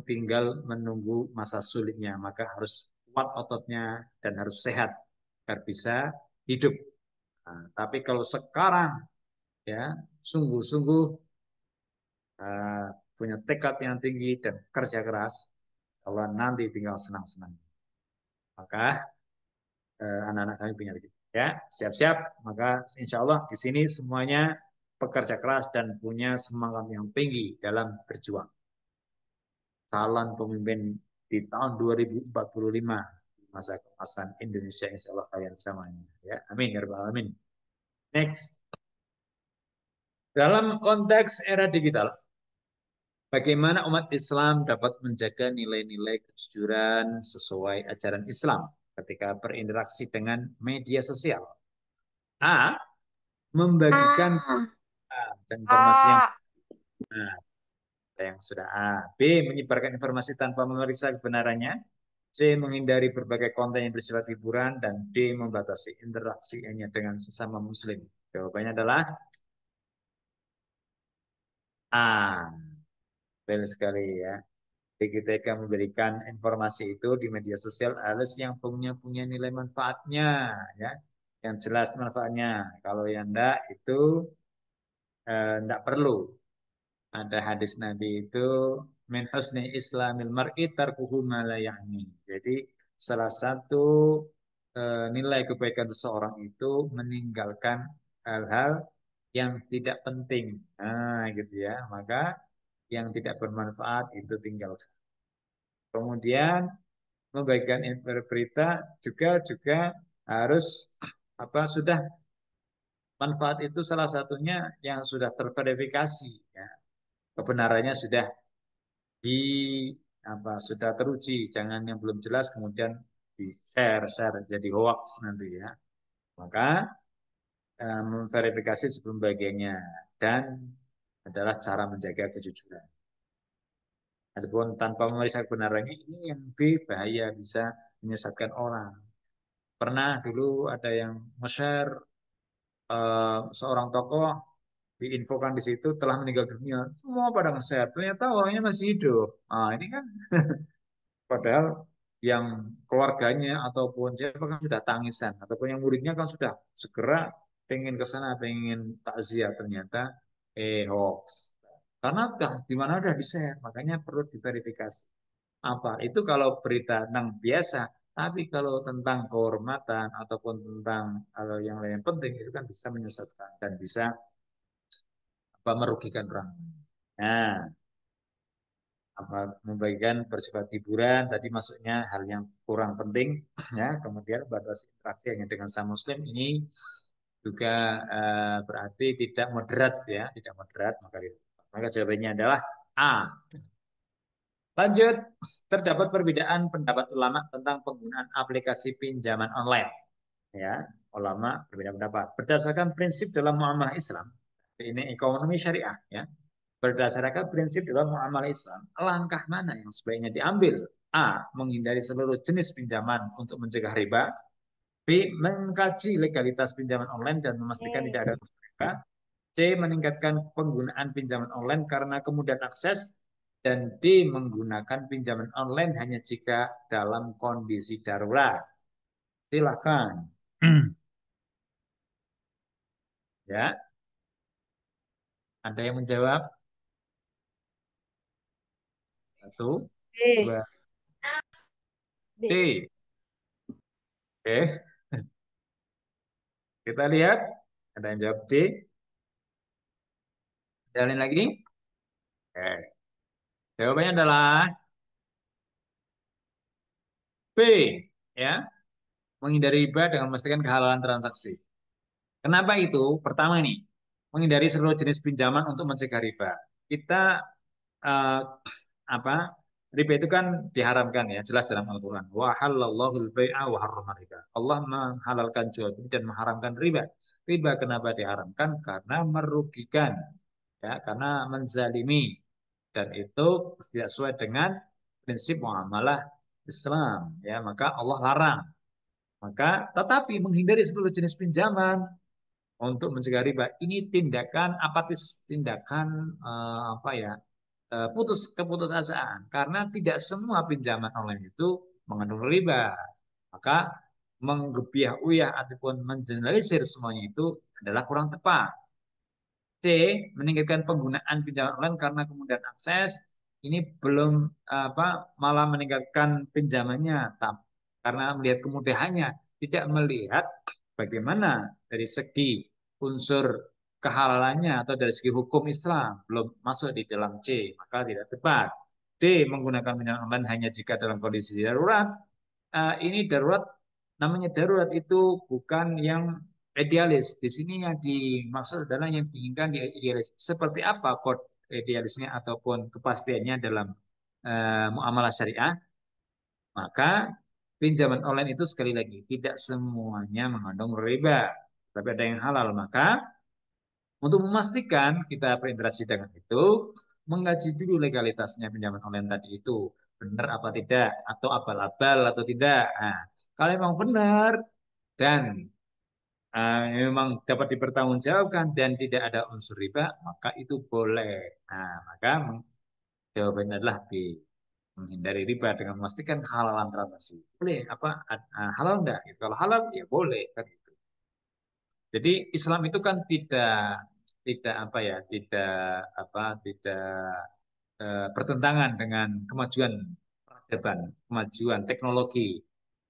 tinggal menunggu masa sulitnya, maka harus kuat ototnya dan harus sehat agar bisa hidup. Nah, tapi kalau sekarang ya sungguh-sungguh uh, punya tekad yang tinggi dan kerja keras, kalau nanti tinggal senang-senang. Maka anak-anak kami punya begitu. Ya, siap-siap. Maka insya Allah di sini semuanya pekerja keras dan punya semangat yang tinggi dalam berjuang. Calon pemimpin di tahun 2045 masa keemasan Indonesia, insya Allah kalian semuanya ya, amin ya rabbal alamin. Next, dalam konteks era digital, bagaimana umat Islam dapat menjaga nilai-nilai kejujuran sesuai ajaran Islam ketika berinteraksi dengan media sosial? A. Membagikan dan informasi yang A. benar. Yang sudah A. B. Menyebarkan informasi tanpa memeriksa kebenarannya. C. Menghindari berbagai konten yang bersifat hiburan. Dan D. Membatasi interaksi hanya dengan sesama muslim. Jawabannya adalah A. Betul sekali ya. Jadi ketika memberikan informasi itu di media sosial harus yang punya nilai manfaatnya ya. Yang jelas manfaatnya. Kalau yang enggak itu enggak perlu. Ada hadis Nabi itu min husni islamil mar'i tarkuhu ma la ya'ni. Jadi salah satu nilai kebaikan seseorang itu meninggalkan hal-hal yang tidak penting. Nah, gitu ya. Maka yang tidak bermanfaat itu tinggalkan. Kemudian membagikan berita juga harus sudah manfaat itu salah satunya yang sudah terverifikasi ya. Kebenarannya sudah di sudah teruji, jangan yang belum jelas kemudian di share jadi hoax nanti ya. Maka memverifikasi sebelum bagiannya dan adalah cara menjaga kejujuran. Adapun tanpa memeriksa kebenarannya ini yang lebih bahaya, bisa menyesatkan orang. Pernah dulu ada yang nge-share seorang tokoh diinfokan di situ telah meninggal dunia, semua pada nge-share, ternyata orangnya masih hidup. Nah, ini kan padahal yang keluarganya ataupun siapa kan sudah tangisan, ataupun yang muridnya kan sudah segera pengen ke sana, pengen takziah, ternyata hoax. Karena di mana udah di-share, makanya perlu diverifikasi. Apa? Itu kalau berita tentang biasa, tapi kalau tentang kehormatan ataupun tentang hal yang lain penting itu kan bisa menyesatkan dan bisa merugikan orang. Nah, membagikan bersifat hiburan tadi masuknya hal yang kurang penting ya, kemudian batasi interaksi hanya dengan sama muslim ini juga berarti tidak moderat ya, tidak moderat, maka jawabannya adalah A. Lanjut, terdapat perbedaan pendapat ulama tentang penggunaan aplikasi pinjaman online ya. Ulama berbeda pendapat berdasarkan prinsip dalam muamalah Islam, ini ekonomi syariah ya. Berdasarkan prinsip dalam muamalah Islam, langkah mana yang sebaiknya diambil? A. Menghindari seluruh jenis pinjaman untuk mencegah riba. B. Mengkaji legalitas pinjaman online dan memastikan tidak ada unsur riba. C. Meningkatkan penggunaan pinjaman online karena kemudahan akses. Dan D. Menggunakan pinjaman online hanya jika dalam kondisi darurat. Silakan. Ya, ada yang menjawab? Satu, D. dua, D. D. Oke, kita lihat. Ada yang jawab D. Jalan lagi. Oke. Jawabannya adalah B. Ya, menghindari riba dengan memastikan kehalalan transaksi. Kenapa itu? Pertama nih, menghindari seluruh jenis pinjaman untuk mencegah riba. Kita eh, apa? Riba itu kan diharamkan ya, jelas dalam Al-Qur'an. Wa halallahu al-bai'a wa harrama riba. Allah menghalalkan jual beli dan mengharamkan riba. Riba kenapa diharamkan? Karena merugikan ya, karena menzalimi dan itu tidak sesuai dengan prinsip muamalah Islam ya, maka Allah larang. Maka tetapi menghindari seluruh jenis pinjaman untuk mencegah riba ini tindakan apatis, tindakan putus keputusasaan karena tidak semua pinjaman online itu mengandung riba. Maka menggebiah-uyah ataupun mengeneralisir semuanya itu adalah kurang tepat. C. Meningkatkan penggunaan pinjaman online karena kemudahan akses. Ini belum malah meningkatkan pinjamannya, karena melihat kemudahannya, tidak melihat bagaimana dari segi unsur kehalalannya atau dari segi hukum Islam belum masuk di dalam C, maka tidak tepat. D. Menggunakan pinjaman online hanya jika dalam kondisi darurat. Ini darurat, namanya darurat itu bukan yang idealis. Di sini yang dimaksud adalah yang diinginkan di idealis. Seperti apa kode idealisnya ataupun kepastiannya dalam muamalah syariah? Maka pinjaman online itu sekali lagi tidak semuanya mengandung riba, tapi ada yang halal. Maka untuk memastikan kita berinteraksi dengan itu, mengkaji dulu legalitasnya pinjaman online tadi itu benar apa tidak, atau abal-abal atau tidak. Nah, kalau memang benar dan memang dapat dipertanggungjawabkan dan tidak ada unsur riba, maka itu boleh. Nah, maka jawabannya adalah B. Menghindari riba dengan memastikan kehalalan transaksi. Boleh apa halal enggak? Kalau halal ya boleh kan itu. Jadi Islam itu kan tidak apa ya, tidak bertentangan dengan kemajuan peradaban, kemajuan teknologi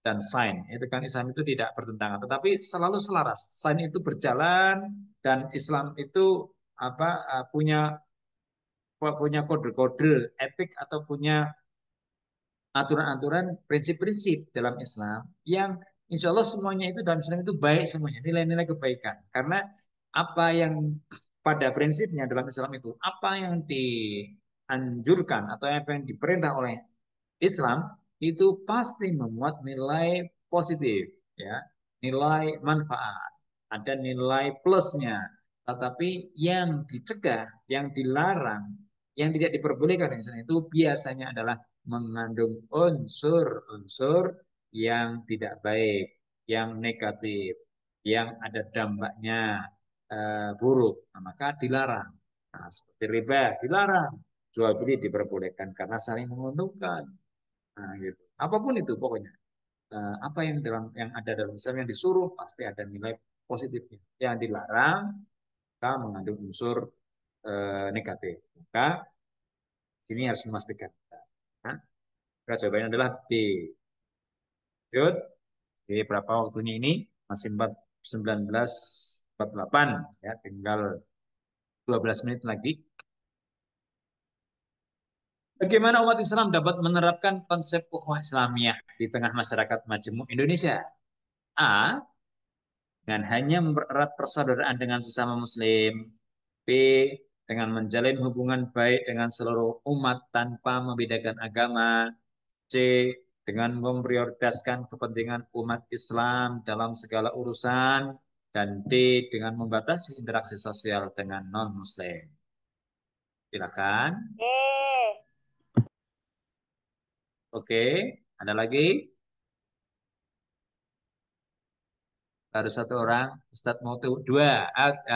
dan sains. Itu kan Islam itu tidak bertentangan, tetapi selalu selaras. Sains itu berjalan dan Islam itu punya punya kode-kode etik atau punya aturan-aturan, prinsip-prinsip dalam Islam yang insya Allah semuanya itu dalam Islam itu baik semuanya, nilai-nilai kebaikan. Karena apa yang pada prinsipnya dalam Islam itu, apa yang dianjurkan atau apa yang diperintah oleh Islam itu pasti memuat nilai positif, ya, nilai manfaat, ada nilai plusnya. Tetapi yang dicegah, yang dilarang, yang tidak diperbolehkan di sana itu biasanya adalah mengandung unsur-unsur yang tidak baik, yang negatif, yang ada dampaknya buruk. Nah, maka dilarang. Nah, seperti riba dilarang, jual beli diperbolehkan karena saling menguntungkan. Nah, gitu. Apapun itu pokoknya. Apa yang ada dalam Islam yang disuruh pasti ada nilai positifnya. Yang dilarang maka mengandung unsur negatif. Maka ini harus memastikan. Nah, jawabannya adalah D. Lanjut. Jadi berapa waktunya ini? Masih 19:48 ya, tinggal 12 menit lagi. Bagaimana umat Islam dapat menerapkan konsep ukhuwah Islamiyah di tengah masyarakat majemuk Indonesia? A. Dengan hanya mempererat persaudaraan dengan sesama muslim. B. Dengan menjalin hubungan baik dengan seluruh umat tanpa membedakan agama. C. Dengan memprioritaskan kepentingan umat Islam dalam segala urusan. Dan D. Dengan membatasi interaksi sosial dengan non-muslim. Silakan. Oke, ada lagi? Baru satu orang. Ustadz mau tuh dua.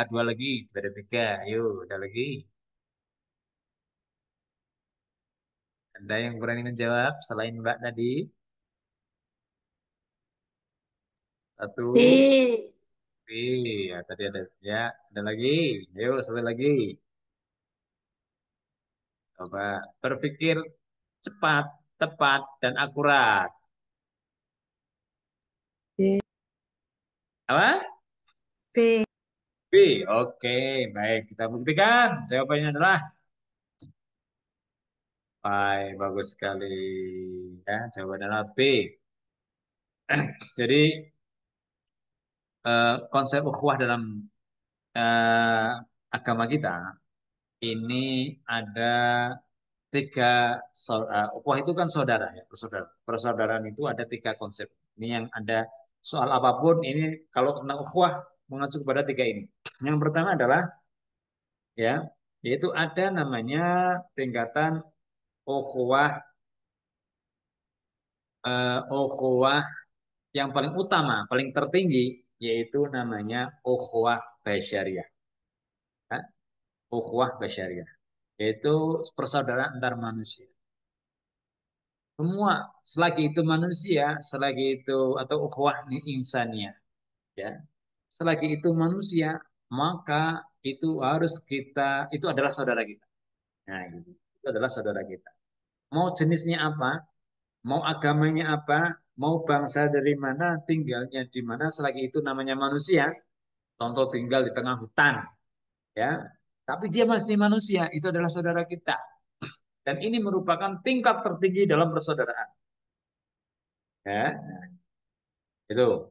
Dua lagi. Ada tiga. Yuk, ada lagi. Ada yang berani menjawab selain Mbak tadi? Satu. B. Ya, tadi ada. Ya, ada lagi. Yuk, satu lagi. Coba berpikir cepat, tepat, dan akurat. B. Apa? B. B. Oke, baik. Kita buktikan. Jawabannya adalah baik, bagus sekali. Ya, jawabannya adalah B. Jadi konsep ukhuwah dalam eh, agama kita ini ada tiga. Ukhuwah itu kan saudara ya, persaudaraan. Persaudaraan itu ada tiga konsep. Ini yang ada soal apapun ini kalau tentang ukhuwah mengacu kepada tiga ini. Yang pertama adalah ya, yaitu ada namanya tingkatan ukhuwah ukhuwah yang paling utama, paling tertinggi yaitu namanya ukhuwah basyariah. Ya, ukhuwah basyariah yaitu persaudaraan antar manusia. Semua selagi itu manusia, selagi itu atau ukhuwah insaniyah, ya. Selagi itu manusia, maka itu harus itu adalah saudara kita. Nah, gitu. Itu adalah saudara kita. Mau jenisnya apa, mau agamanya apa, mau bangsa dari mana, tinggalnya di mana, selagi itu namanya manusia. Contoh tinggal di tengah hutan, ya. Tapi dia masih manusia, itu adalah saudara kita. Dan ini merupakan tingkat tertinggi dalam persaudaraan. Ya, itu.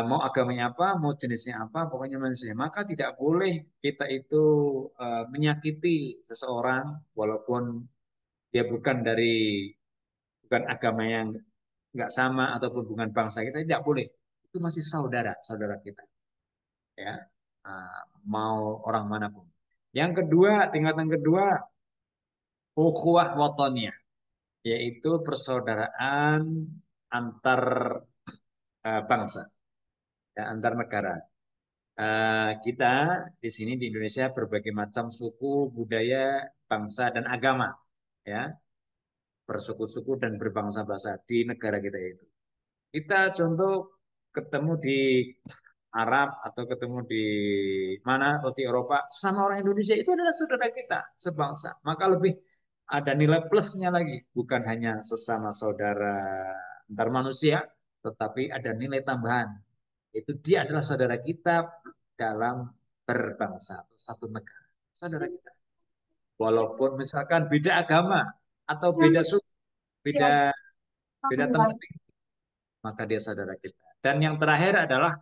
Mau agamanya apa, mau jenisnya apa, pokoknya manusia. Maka tidak boleh kita itu menyakiti seseorang walaupun dia bukan agama yang nggak sama ataupun bukan bangsa kita, tidak boleh. Itu masih saudara, saudara kita. Ya, Uh, mau orang manapun. Yang kedua, tingkatan kedua, ukhuwah watoniyah, yaitu persaudaraan antar bangsa, ya, antar negara. Kita di sini di Indonesia berbagai macam suku, budaya, bangsa dan agama, ya, bersuku-suku dan berbangsa-bangsa di negara kita itu. Kita contoh ketemu di Arab atau ketemu di mana atau di Eropa sama orang Indonesia itu adalah saudara kita sebangsa. Maka lebih ada nilai plusnya lagi, bukan hanya sesama saudara antar manusia, tetapi ada nilai tambahan. Itu dia adalah saudara kita dalam berbangsa atau satu negara. Saudara kita. Walaupun misalkan beda agama atau beda suku, beda beda tempat, maka dia saudara kita. Dan yang terakhir adalah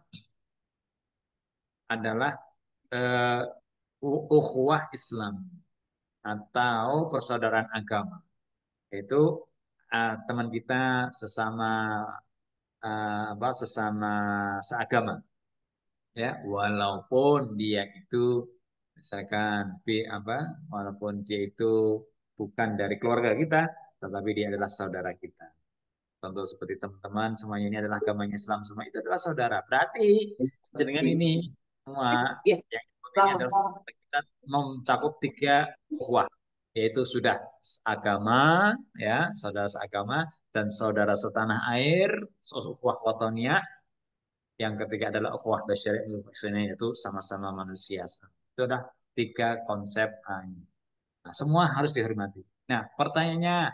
uh, ukhuwah Islam atau persaudaraan agama. Yaitu teman kita sesama seagama, ya, walaupun dia itu misalkan walaupun dia itu bukan dari keluarga kita, tetapi dia adalah saudara kita. Contoh seperti teman-teman semuanya ini adalah agamanya Islam, semua itu adalah saudara. Berarti dengan ini semua yang ini adalah kita mencakup 3 ukhuwah, yaitu sudah seagama, ya, saudara seagama, dan saudara setanah air, ukhuwah watoniyah. Yang ketiga adalah ukhuwah basyariah, yaitu sama-sama manusia. Itu adalah 3 konsep. Nah, semua harus dihormati. Nah, pertanyaannya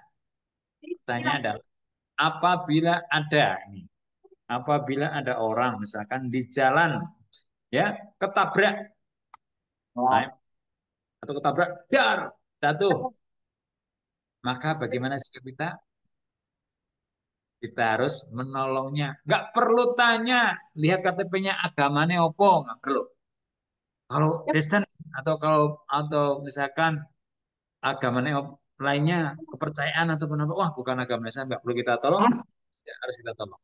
adalah apabila ada orang misalkan di jalan, ya, ketabrak, naik, atau ketabrak, dar, jatuh, maka bagaimana sikap kita? Kita harus menolongnya. Nggak perlu tanya, lihat KTP-nya agamanya opo, nggak perlu. Kalau Kristen atau misalkan agamanya lainnya, kepercayaan atau apa, wah bukan agama Islam, nggak perlu kita tolong, ya, harus kita tolong.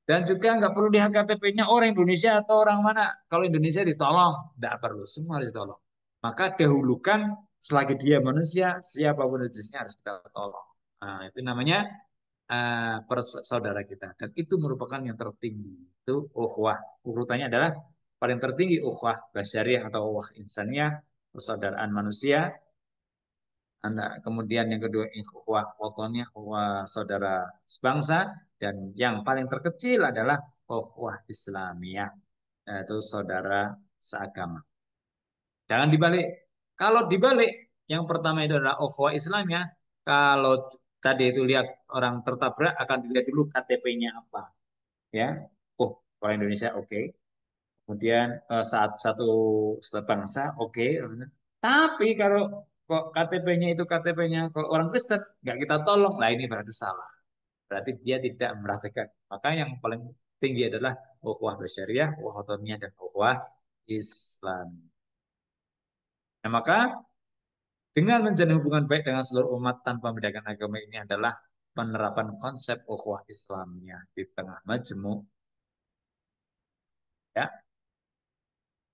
Dan juga nggak perlu lihat KTP-nya orang Indonesia atau orang mana. Kalau Indonesia ditolong, nggak perlu, semua harus ditolong. Maka dahulukan selagi dia manusia, siapapun jenisnya harus kita tolong. Nah, itu namanya saudara kita. Dan itu merupakan yang tertinggi. Itu ukhuwah. Urutannya adalah paling tertinggi ukhuwah basyariah atau ukhuwah insaniyah, persaudaraan manusia. Kemudian yang kedua ukhuwah watoniyah, ukhuwah saudara sebangsa, dan yang paling terkecil adalah ukhuwah Islamiyah, yaitu saudara seagama. Jangan dibalik. Kalau dibalik, yang pertama itu adalah ukhuwah Islamiyah. Kalau tadi itu lihat orang tertabrak, akan dilihat dulu KTP-nya apa, ya. Oh, orang Indonesia oke. Kemudian saat satu sebangsa oke. Tapi kalau kok KTP-nya itu KTP-nya kalau orang Kristen, nggak kita tolong, lah ini berarti salah. Berarti dia tidak memperhatikan. Maka yang paling tinggi adalah ukhuwah basyariah, ukhuwah watoniyah, dan ukhuwah Islam. Nah, maka dengan menjalin hubungan baik dengan seluruh umat tanpa membedakan agama ini adalah penerapan konsep ukhuwah Islamiyah di tengah majemuk. Ya,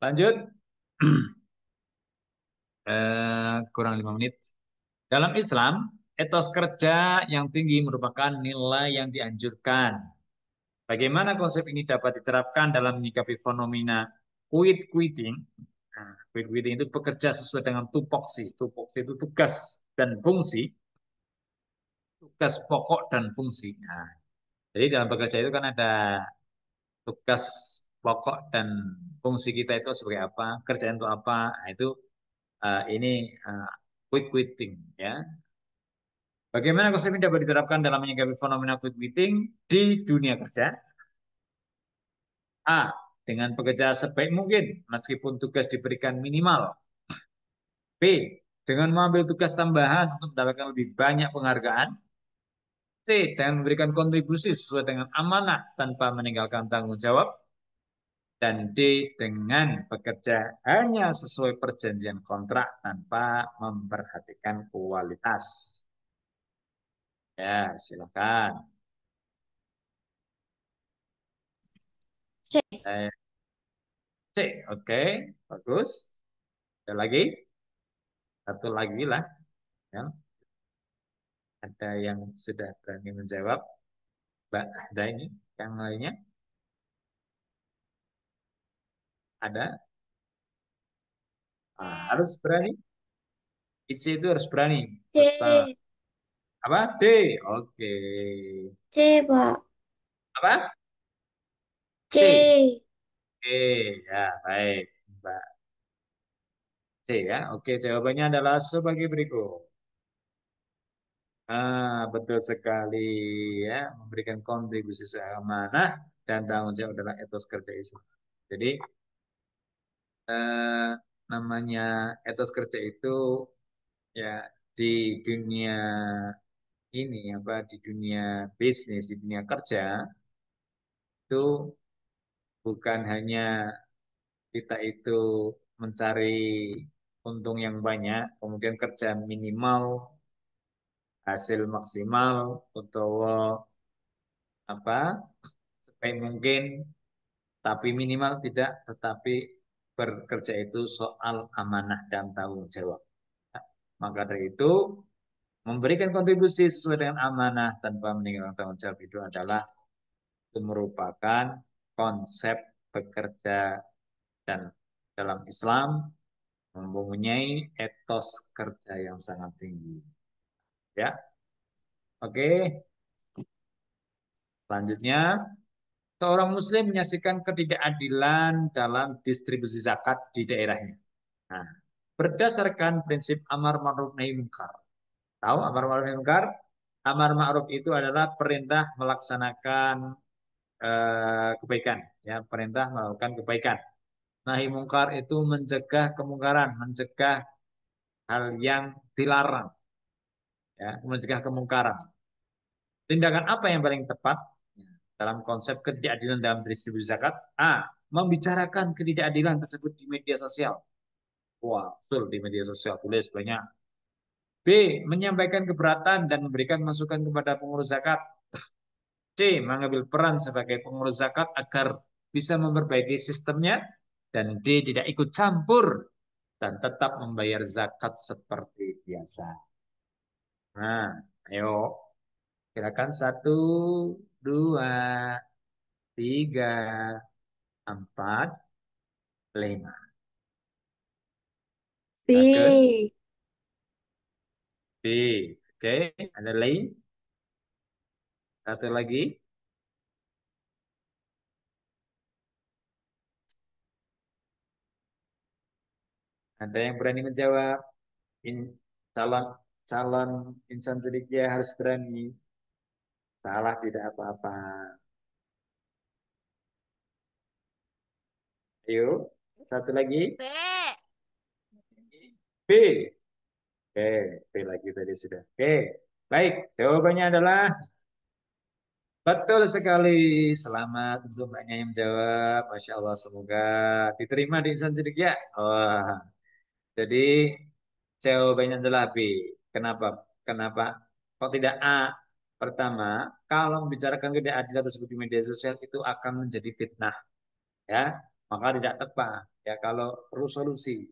lanjut. Kurang 5 menit. Dalam Islam, etos kerja yang tinggi merupakan nilai yang dianjurkan. Bagaimana konsep ini dapat diterapkan dalam menyikapi fenomena quit-quitting? Nah, quit-quitting itu bekerja sesuai dengan tupoksi. Tupoksi itu tugas dan fungsi. Tugas pokok dan fungsi. Nah, jadi dalam bekerja itu kan ada tugas pokok dan fungsi kita itu sebagai apa, kerjaan itu apa. Nah, itu ini quit-quitting, ya. Bagaimana konsep ini dapat diterapkan dalam menyikapi fenomena quit-quitting di dunia kerja? A. Dengan bekerja sebaik mungkin meskipun tugas diberikan minimal. B. dengan mengambil tugas tambahan untuk mendapatkan lebih banyak penghargaan. C. Dengan memberikan kontribusi sesuai dengan amanah tanpa meninggalkan tanggung jawab. Dan D. Dengan bekerja hanya sesuai perjanjian kontrak tanpa memperhatikan kualitas. Ya, silakan. C. C. Oke, bagus. Ada lagi? Satu lagi lah. Ya. Ada yang sudah berani menjawab? Mbak, ada ini yang lainnya? Ada? Harus berani. IC itu harus berani. Harus tahu. C. Apa? D. Oke. C, Pak. Apa? C. C. Oke, ya baik, Mbak C ya. Oke, jawabannya adalah sebagai berikut. Betul sekali ya, memberikan kontribusi sesuai amanah dan tanggung jawab adalah etos kerja Islam. Jadi eh, namanya etos kerja itu ya di dunia ini apa di dunia bisnis, di dunia kerja itu bukan hanya kita itu mencari untung yang banyak, kemudian kerja minimal, hasil maksimal, utawa apa sebaik mungkin, tapi minimal tidak, tetapi bekerja itu soal amanah dan tanggung jawab. Maka dari itu, memberikan kontribusi sesuai dengan amanah tanpa meninggalkan tanggung jawab itu adalah itu merupakan konsep bekerja dan dalam Islam mempunyai etos kerja yang sangat tinggi. Ya, oke. Selanjutnya, seorang Muslim menyaksikan ketidakadilan dalam distribusi zakat di daerahnya. Nah, berdasarkan prinsip amar ma'ruf nahi munkar. Tahu amar ma'ruf nahi munkar? Amar ma'ruf itu adalah perintah melaksanakan kebaikan, ya, perintah melakukan kebaikan. Nahi mungkar itu mencegah kemungkaran, mencegah hal yang dilarang, ya, mencegah kemungkaran. Tindakan apa yang paling tepat dalam konsep ketidakadilan dalam distribusi zakat? A. Membicarakan ketidakadilan tersebut di media sosial. Wah, betul, di media sosial tulis banyak. B. Menyampaikan keberatan dan memberikan masukan kepada pengurus zakat. C. Mengambil peran sebagai pengurus zakat agar bisa memperbaiki sistemnya. Dan D. Tidak ikut campur dan tetap membayar zakat seperti biasa. Nah, ayo. Silakan 1, 2, 3, 4, 5. Silakan. B. B. Oke, ada lain? Satu lagi. Ada yang berani menjawab? In, calon calon insan cendekia harus berani. Salah tidak apa-apa. Ayo, satu lagi. B. B. Oke, B lagi tadi sudah. Oke, baik. Jawabannya adalah betul sekali. Selamat untuk mbaknya yang menjawab. Masya Allah, semoga diterima di insan cendekia. Wah, jadi jawabannya adalah B. Kenapa? Kenapa? Kok tidak A? Pertama, kalau membicarakan ketidakadilan tersebut di media sosial itu akan menjadi fitnah, ya, maka tidak tepat. Ya, kalau perlu solusi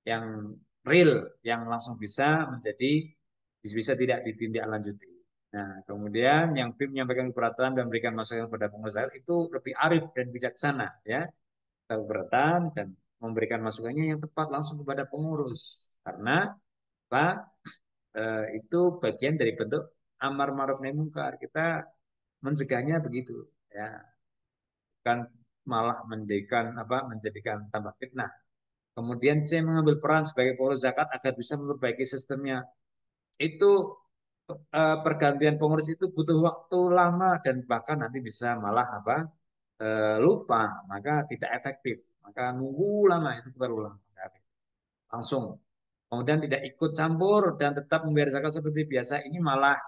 yang real, yang langsung bisa menjadi bisa tidak ditindaklanjuti. Nah, kemudian yang B menyampaikan keberatan dan memberikan masukan kepada pengusaha itu lebih arif dan bijaksana, ya, keberatan dan memberikan masukannya yang tepat langsung kepada pengurus, karena apa? Itu bagian dari bentuk amar ma'ruf nahi munkar. Kita mencegahnya begitu, ya, kan malah menjadikan tambah fitnah. Kemudian C mengambil peran sebagai pengurus zakat agar bisa memperbaiki sistemnya. Itu pergantian pengurus itu butuh waktu lama dan bahkan nanti bisa malah lupa, maka tidak efektif. Maka nunggu lama itu perlu lama. Langsung kemudian tidak ikut campur dan tetap membayar zakat seperti biasa, ini malah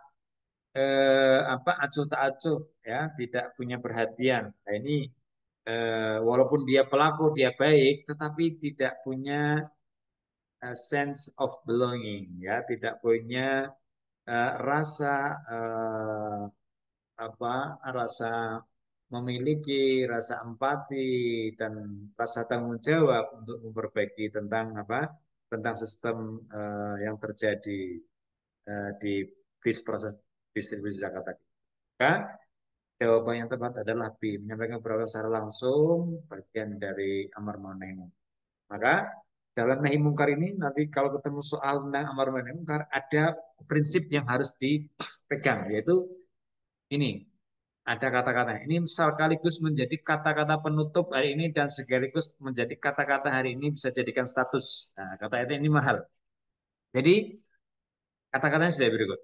acuh tak acuh, ya, tidak punya perhatian. Nah, ini walaupun dia pelaku, dia baik, tetapi tidak punya sense of belonging, ya, tidak punya rasa eh, rasa memiliki rasa empati dan rasa tanggung jawab untuk memperbaiki tentang sistem yang terjadi di proses distribusi zakat tadi. Maka jawaban yang tepat adalah B, menyampaikan keberatan secara langsung bagian dari amar ma'ruf nahi munkar. Maka dalam nahi mungkar ini nanti kalau ketemu soal tentang amar ma'ruf nahi munkar ada prinsip yang harus dipegang, yaitu ini ada kata-kata. Ini sekaligus menjadi kata-kata penutup hari ini dan sekaligus menjadi kata-kata hari ini bisa jadikan status. Nah, kata itu ini mahal. Jadi kata-katanya sudah berikut.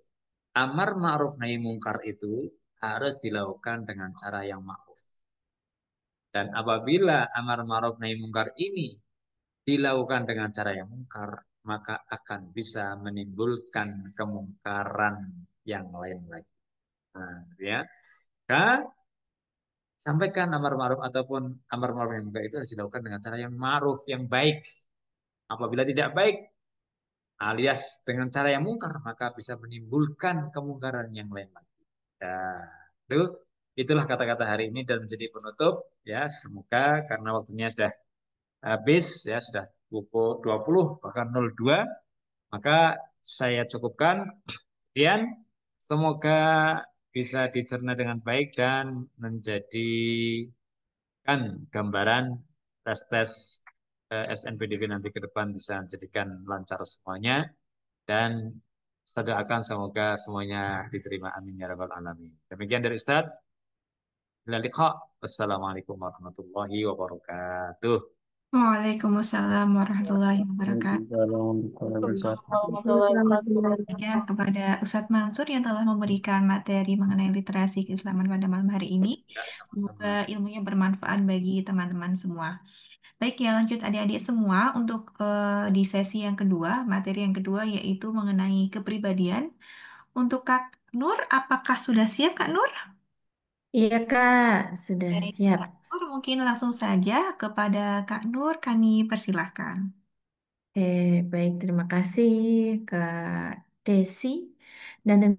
Amar ma'ruf nahi mungkar itu harus dilakukan dengan cara yang ma'ruf. Dan apabila amar ma'ruf nahi mungkar ini dilakukan dengan cara yang mungkar, maka akan bisa menimbulkan kemungkaran yang lain lagi. Nah, ya. Dan sampaikan amar ma'ruf ataupun amar ma'ruf yang munkar itu harus dilakukan dengan cara yang ma'ruf, yang baik. Apabila tidak baik, alias dengan cara yang mungkar, maka bisa menimbulkan kemungkaran yang lain lagi. Nah, itulah kata-kata hari ini dan menjadi penutup, ya. Semoga karena waktunya sudah habis, ya, sudah pukul 20 bahkan 02, maka saya cukupkan. Kemudian semoga bisa dicerna dengan baik dan menjadikan gambaran tes-tes SNPDB nanti ke depan bisa menjadikan lancar semuanya, dan saya doakan semoga semuanya diterima, amin ya rabbal alamin. Demikian dari Ustadz. Wassalamualaikum warahmatullahi wabarakatuh. Waalaikumsalam warahmatullahi wabarakatuh. warahmatullahi wabarakatuh. Ya, kepada Ustadz Mansur yang telah memberikan materi mengenai literasi keislaman pada malam hari ini. Ya, Semoga sama-sama. ilmunya bermanfaat bagi teman-teman semua. Baik ya, lanjut adik-adik semua untuk di sesi yang kedua, materi yang kedua yaitu mengenai kepribadian. Untuk Kak Nur, apakah sudah siap Kak Nur? Iya Kak, sudah Baik, siap. Kak Nur, mungkin langsung saja kepada Kak Nur kami persilahkan. Baik, terima kasih Kak Desi. Dan